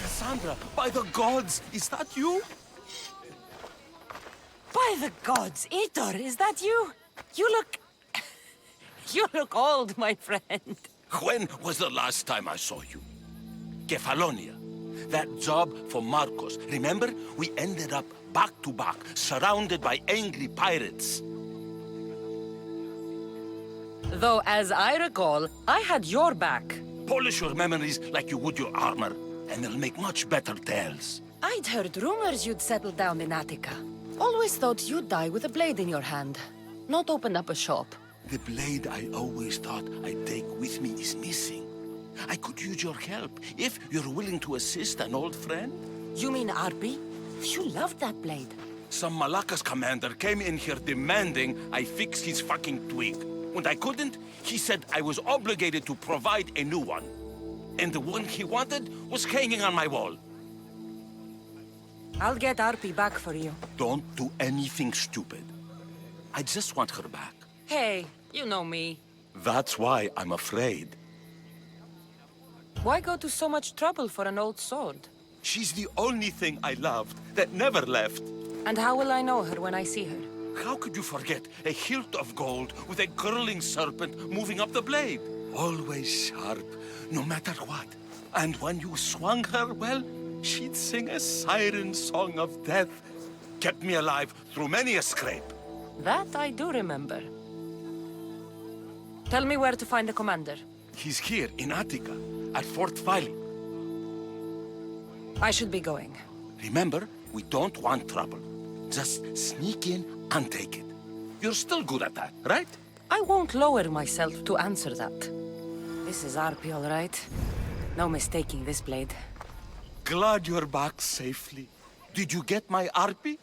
Cassandra, by the gods, is that you? By the gods, Itor, is that you? You look... You look old, my friend. When was the last time I saw you? Kefalonia. That job for Marcos. Remember? We ended up back to back, surrounded by angry pirates. Though, as I recall, I had your back. Polish your memories like you would your armor, and they'll make much better tales. I'd heard rumors you'd settled down in Attica. Always thought you'd die with a blade in your hand, not open up a shop. The blade I always thought I'd take with me is missing. I could use your help if you're willing to assist an old friend. You mean Arpi? You loved that blade. Some Malakas commander came in here demanding I fix his fucking twig. When I couldn't, he said I was obligated to provide a new one. And the one he wanted was hanging on my wall. I'll get Arpi back for you. Don't do anything stupid. I just want her back. Hey, you know me. That's why I'm afraid. Why go to so much trouble for an old sword? She's the only thing I loved that never left. And how will I know her when I see her? How could you forget a hilt of gold with a curling serpent moving up the blade? Always sharp, no matter what. And when you swung her, well, she'd sing a siren song of death. Kept me alive through many a scrape. That I do remember. Tell me where to find the commander. He's here in Attica, at Fort Phyle. I should be going. Remember, we don't want trouble. Just sneak in and take it. You're still good at that, right? I won't lower myself to answer that. This is Arpi, all right. No mistaking this blade. Glad you're back safely. Did you get my Arpi?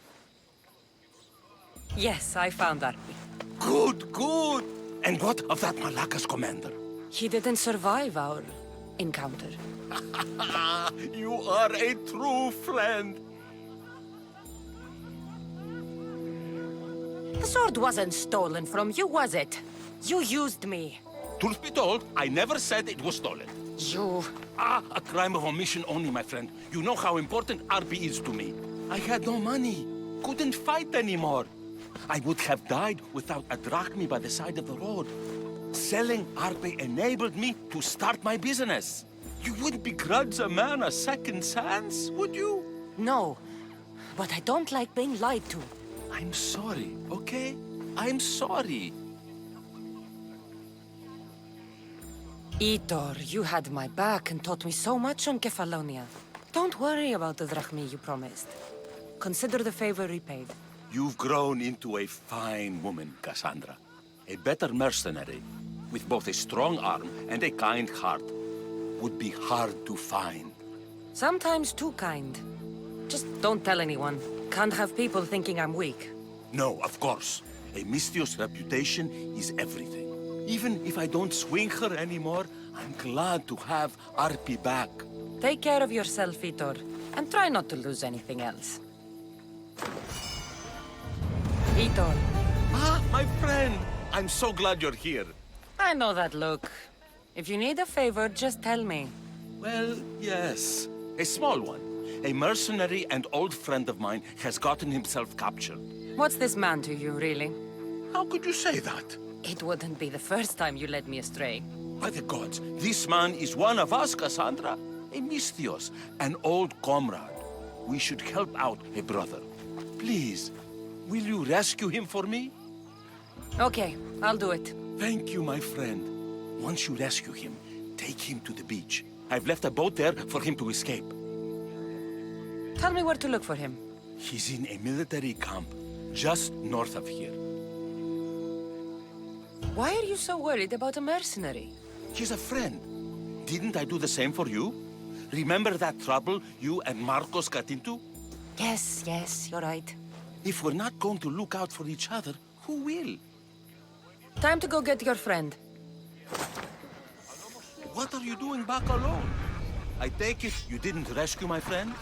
Yes, I found Arpi. Good, good. And what of that Malakas commander? He didn't survive our encounter. You are a true friend. The sword wasn't stolen from you, was it? You used me. Truth be told, I never said it was stolen. You... A crime of omission only, my friend. You know how important Arpi is to me. I had no money. Couldn't fight anymore. I would have died without a drachmi by the side of the road. Selling Arpi enabled me to start my business. You wouldn't begrudge a man a second chance, would you? No, but I don't like being lied to. I'm sorry, okay? I'm sorry. Itor, you had my back and taught me so much on Kefalonia. Don't worry about the drachmi you promised. Consider the favor repaid. You've grown into a fine woman, Cassandra. A better mercenary, with both a strong arm and a kind heart, would be hard to find. Sometimes too kind. Just don't tell anyone. Can't have people thinking I'm weak. No, of course. A Misthios reputation is everything. Even if I don't swing her anymore, I'm glad to have Arpi back. Take care of yourself, Itor, and try not to lose anything else. Itor. Ah, my friend! I'm so glad you're here. I know that look. If you need a favor, just tell me. Well, yes. A small one. A mercenary and old friend of mine has gotten himself captured. What's this man to you, really? How could you say that? It wouldn't be the first time you led me astray. By the gods, this man is one of us, Cassandra. A Misthios, an old comrade. We should help out a brother. Please, will you rescue him for me? Okay, I'll do it. Thank you, my friend. Once you rescue him, take him to the beach. I've left a boat there for him to escape. Tell me where to look for him. He's in a military camp just north of here. Why are you so worried about a mercenary? He's a friend. Didn't I do the same for you? Remember that trouble you and Marcos got into? Yes, you're right. If we're not going to look out for each other, who will? Time to go get your friend. What are you doing back alone? I take it you didn't rescue my friend?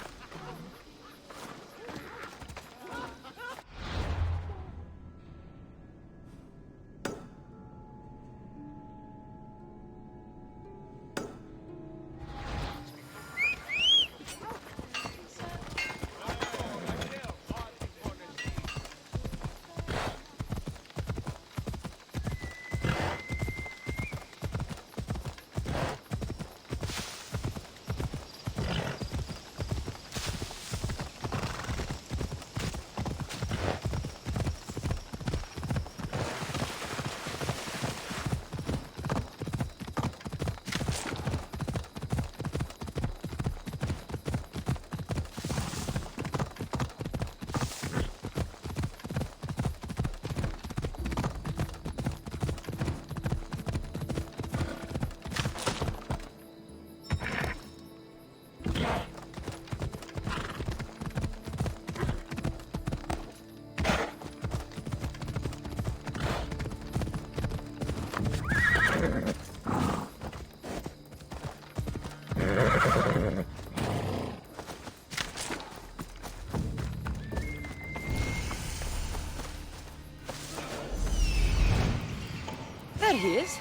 There he is.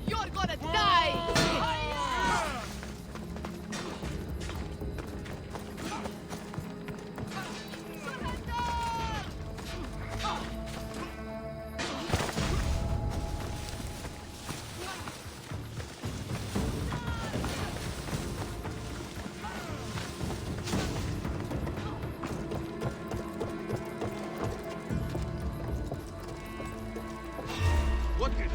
You're gonna die! What can...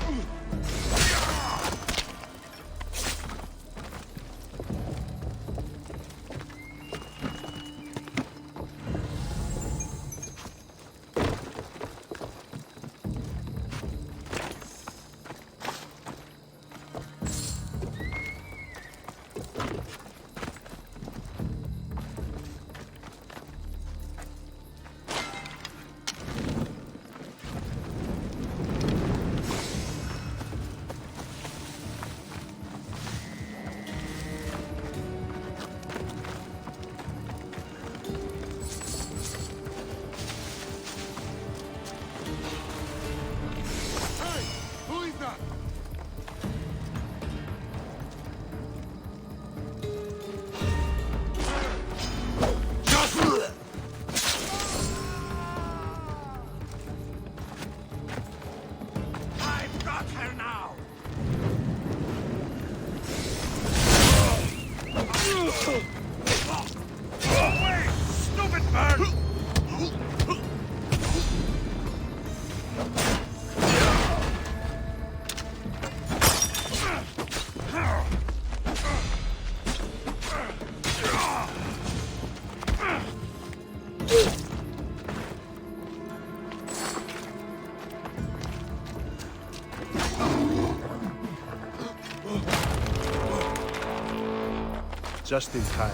Just in time.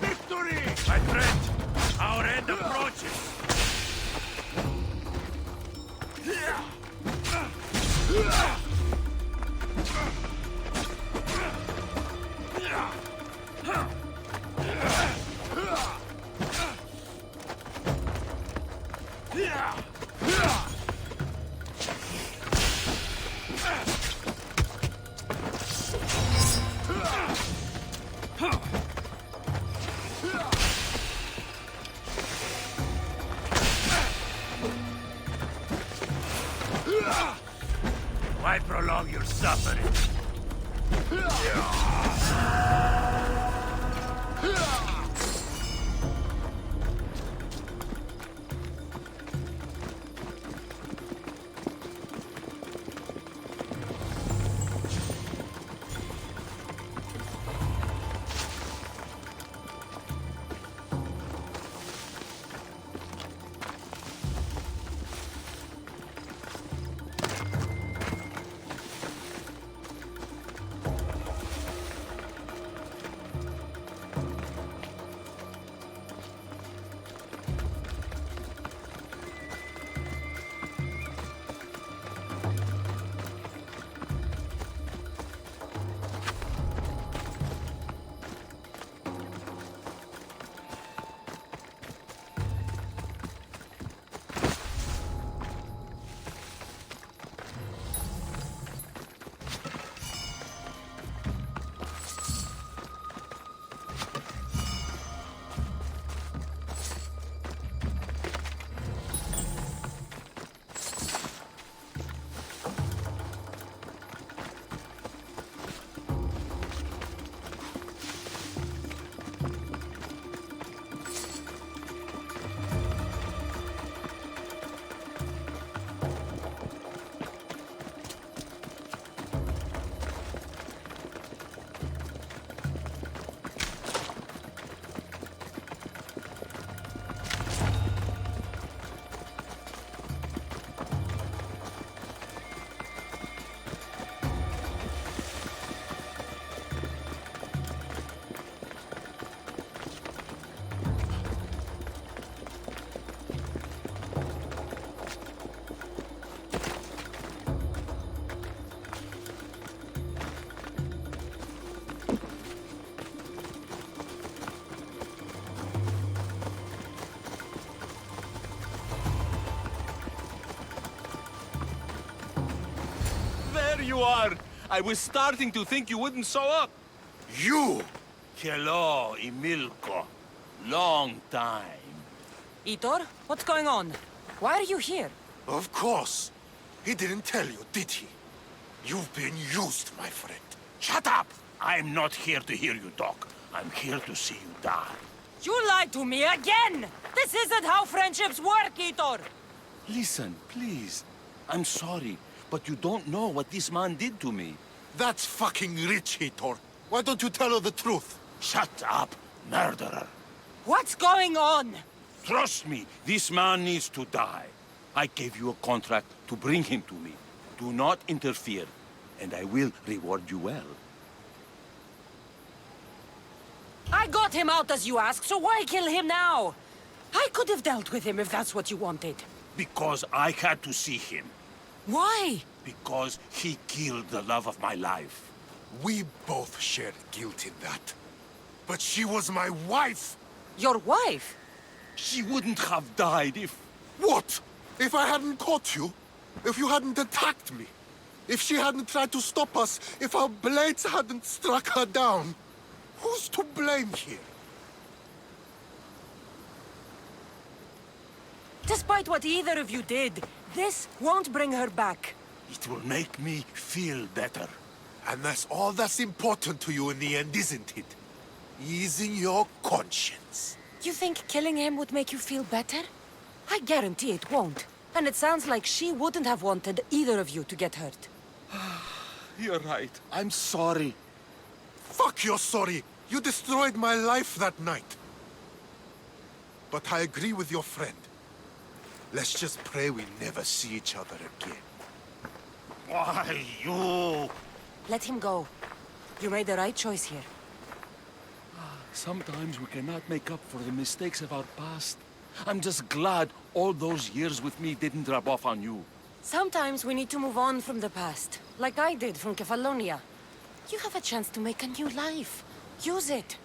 Victory! My friend, our end approaches. Why prolong your suffering? There you are! I was starting to think you wouldn't show up. You! Hello, Emilko. Long time. Itor, what's going on? Why are you here? Of course. He didn't tell you, did he? You've been used, my friend. Shut up! I'm not here to hear you talk. I'm here to see you die. You lied to me again! This isn't how friendships work, Itor! Listen, please. I'm sorry, but you don't know what this man did to me. That's fucking rich, Hitor. Why don't you tell her the truth? Shut up, murderer. What's going on? Trust me, this man needs to die. I gave you a contract to bring him to me. Do not interfere, and I will reward you well. I got him out as you asked, so why kill him now? I could have dealt with him if that's what you wanted. Because I had to see him. Why? Because he killed the love of my life. We both shared guilt in that. But she was my wife! Your wife? She wouldn't have died if... What? If I hadn't caught you? If you hadn't attacked me? If she hadn't tried to stop us? If our blades hadn't struck her down? Who's to blame here? Despite what either of you did, this won't bring her back. It will make me feel better. And that's all that's important to you in the end, isn't it? Easing your conscience. You think killing him would make you feel better? I guarantee it won't. And it sounds like she wouldn't have wanted either of you to get hurt. You're right. I'm sorry. Fuck you're sorry. You destroyed my life that night. But I agree with your friend. Let's just pray we never see each other again. Why, you... Let him go. You made the right choice here. Sometimes we cannot make up for the mistakes of our past. I'm just glad all those years with me didn't rub off on you. Sometimes we need to move on from the past, like I did from Kefalonia. You have a chance to make a new life. Use it.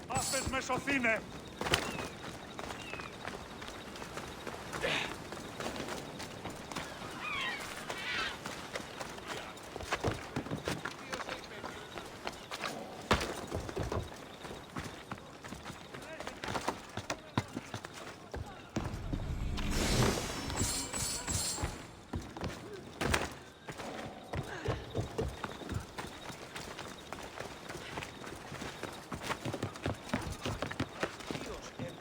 Άφες με σωθήνε!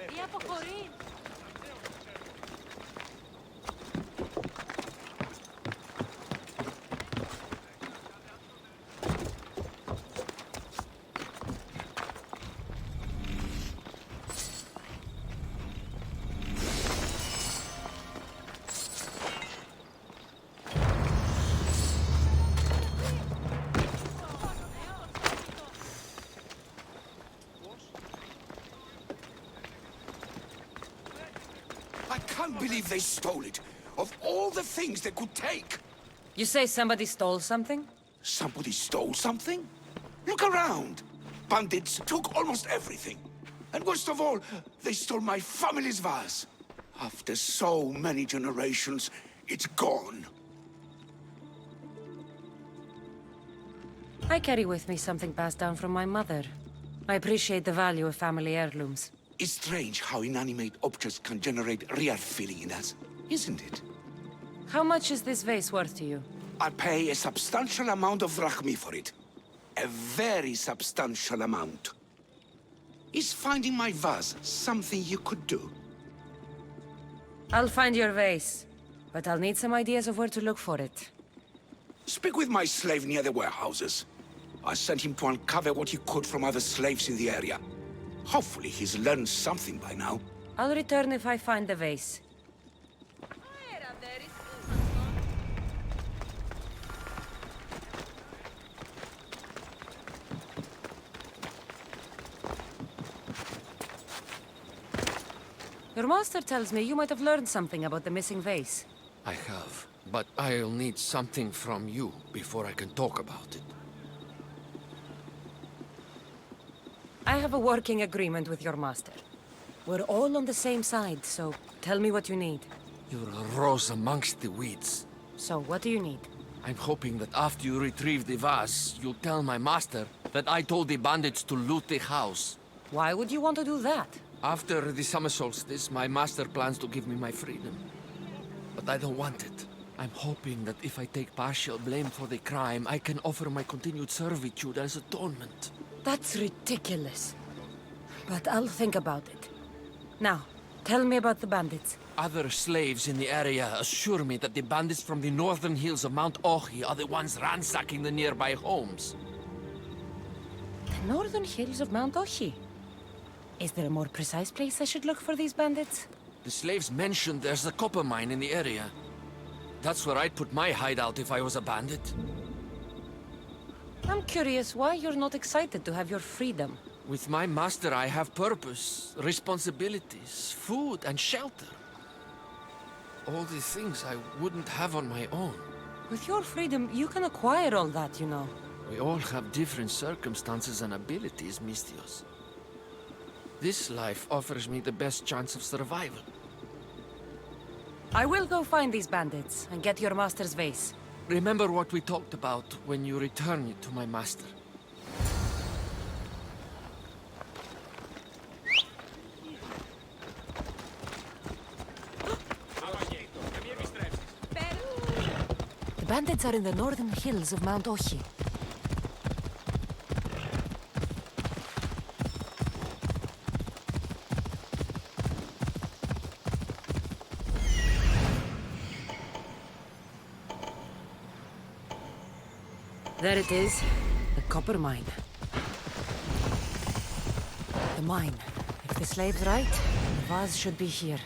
Τι αποχωρεί! I can't believe they stole it. Of all the things they could take. You say somebody stole something? Somebody stole something? Look around. Bandits took almost everything. And worst of all, they stole my family's vase. After so many generations, it's gone. I carry with me something passed down from my mother. I appreciate the value of family heirlooms. It's strange how inanimate objects can generate real feeling in us, isn't it? How much is this vase worth to you? I pay a substantial amount of drachmi for it. A very substantial amount. Is finding my vase something you could do? I'll find your vase, but I'll need some ideas of where to look for it. Speak with my slave near the warehouses. I sent him to uncover what he could from other slaves in the area. Hopefully he's learned something by now. I'll return if I find the vase. Your master tells me you might have learned something about the missing vase. I have, but I'll need something from you before I can talk about it. I have a working agreement with your master. We're all on the same side, so tell me what you need. You're a rose amongst the weeds. So, what do you need? I'm hoping that after you retrieve the vase, you'll tell my master that I told the bandits to loot the house. Why would you want to do that? After the summer solstice, my master plans to give me my freedom. But I don't want it. I'm hoping that if I take partial blame for the crime, I can offer my continued servitude as atonement. That's ridiculous. But I'll think about it. Now, tell me about the bandits. Other slaves in the area assure me that the bandits from the northern hills of Mount Ohi are the ones ransacking the nearby homes. The northern hills of Mount Ohi? Is there a more precise place I should look for these bandits? The slaves mentioned there's a copper mine in the area. That's where I'd put my hideout if I was a bandit. I'm curious why you're not excited to have your freedom. With my master, I have purpose, responsibilities, food, and shelter. All the things I wouldn't have on my own. With your freedom, you can acquire all that, you know. We all have different circumstances and abilities, Mistios. This life offers me the best chance of survival. I will go find these bandits and get your master's vase. Remember what we talked about when you return it to my master. The bandits are in the northern hills of Mount Ohi. There it is. The copper mine. The mine. If the slave's right, the vase should be here.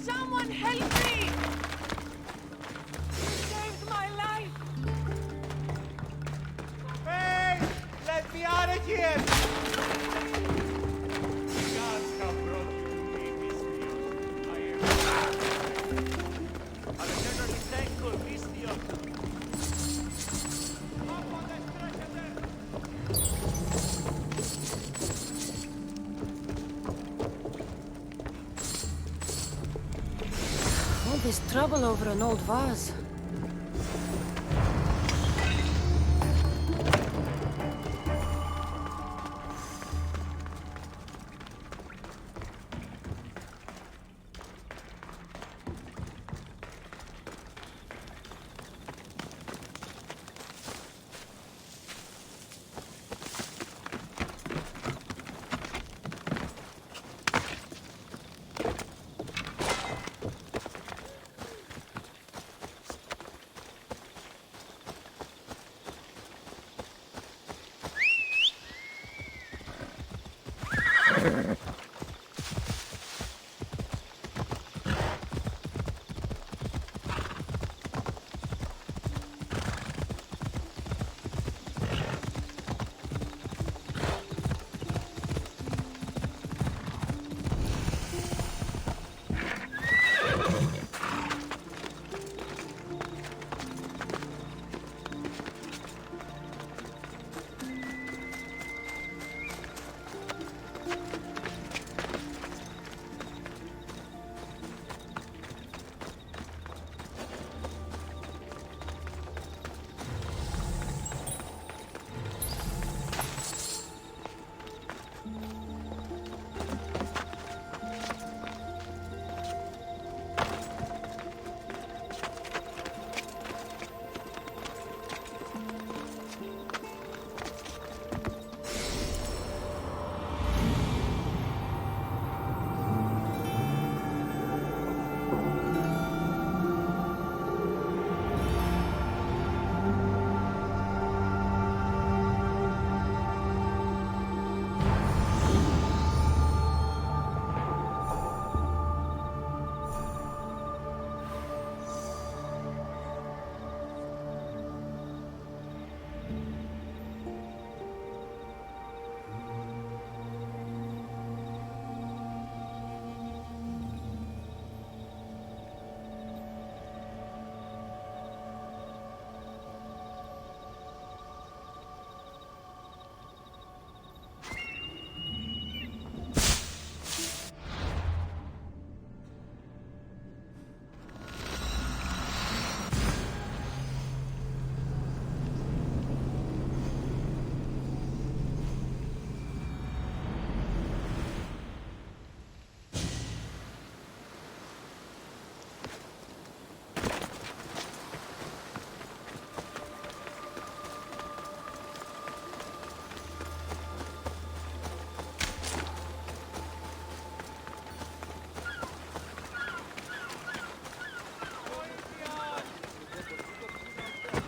Someone help me! You saved my life! Hey! Let me out of here! Gods have brought you to me, mis míos. I am... Alexander Lisenko, mis míos. Up on the stretcher there! All this trouble over an old vase.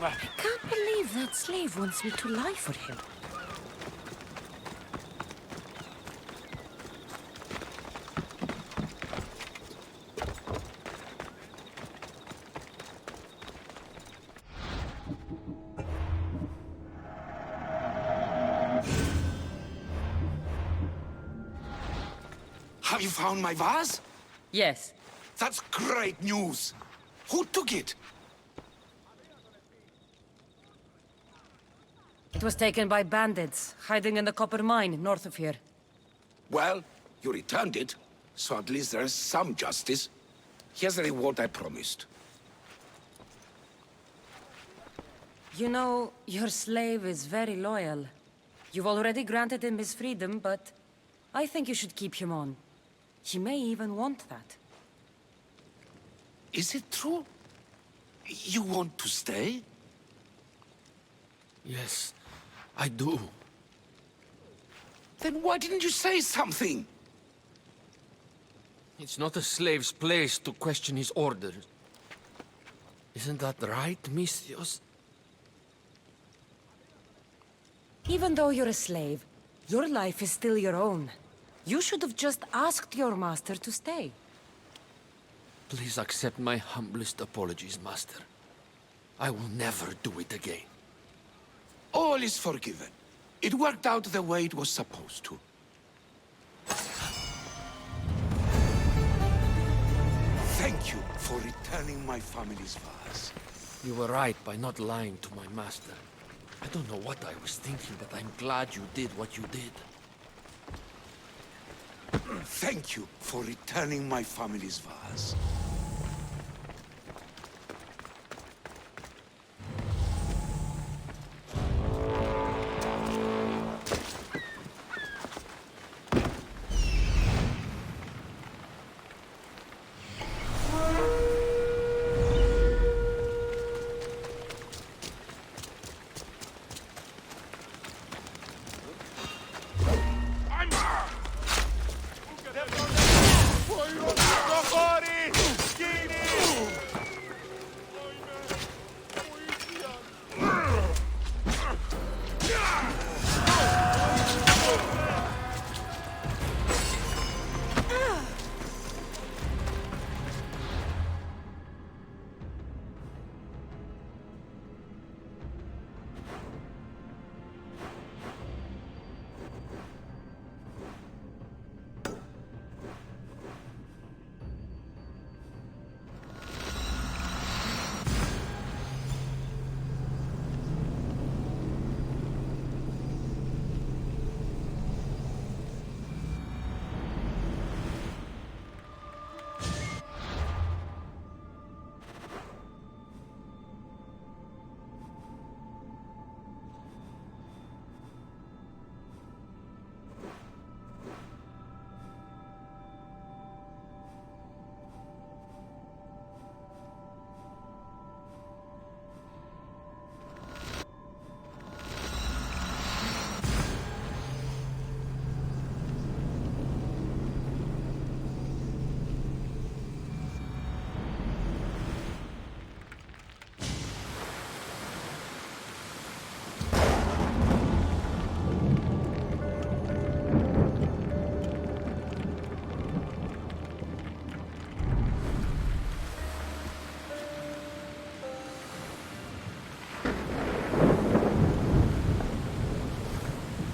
I can't believe that slave wants me to lie for him. Have you found my vase? Yes. That's great news. Who took it? It was taken by bandits, hiding in the copper mine north of here. Well, you returned it, so at least there's some justice. Here's the reward I promised. You know, your slave is very loyal. You've already granted him his freedom, but I think you should keep him on. He may even want that. Is it true? You want to stay? Yes, I do. Then why didn't you say something? It's not a slave's place to question his orders. Isn't that right, Misthios? Even though you're a slave, your life is still your own. You should have just asked your master to stay. Please accept my humblest apologies, Master. I will never do it again. All is forgiven. It worked out the way it was supposed to. Thank you for returning my family's vase. You were right by not lying to my master. I don't know what I was thinking, but I'm glad you did what you did. Thank you for returning my family's vase.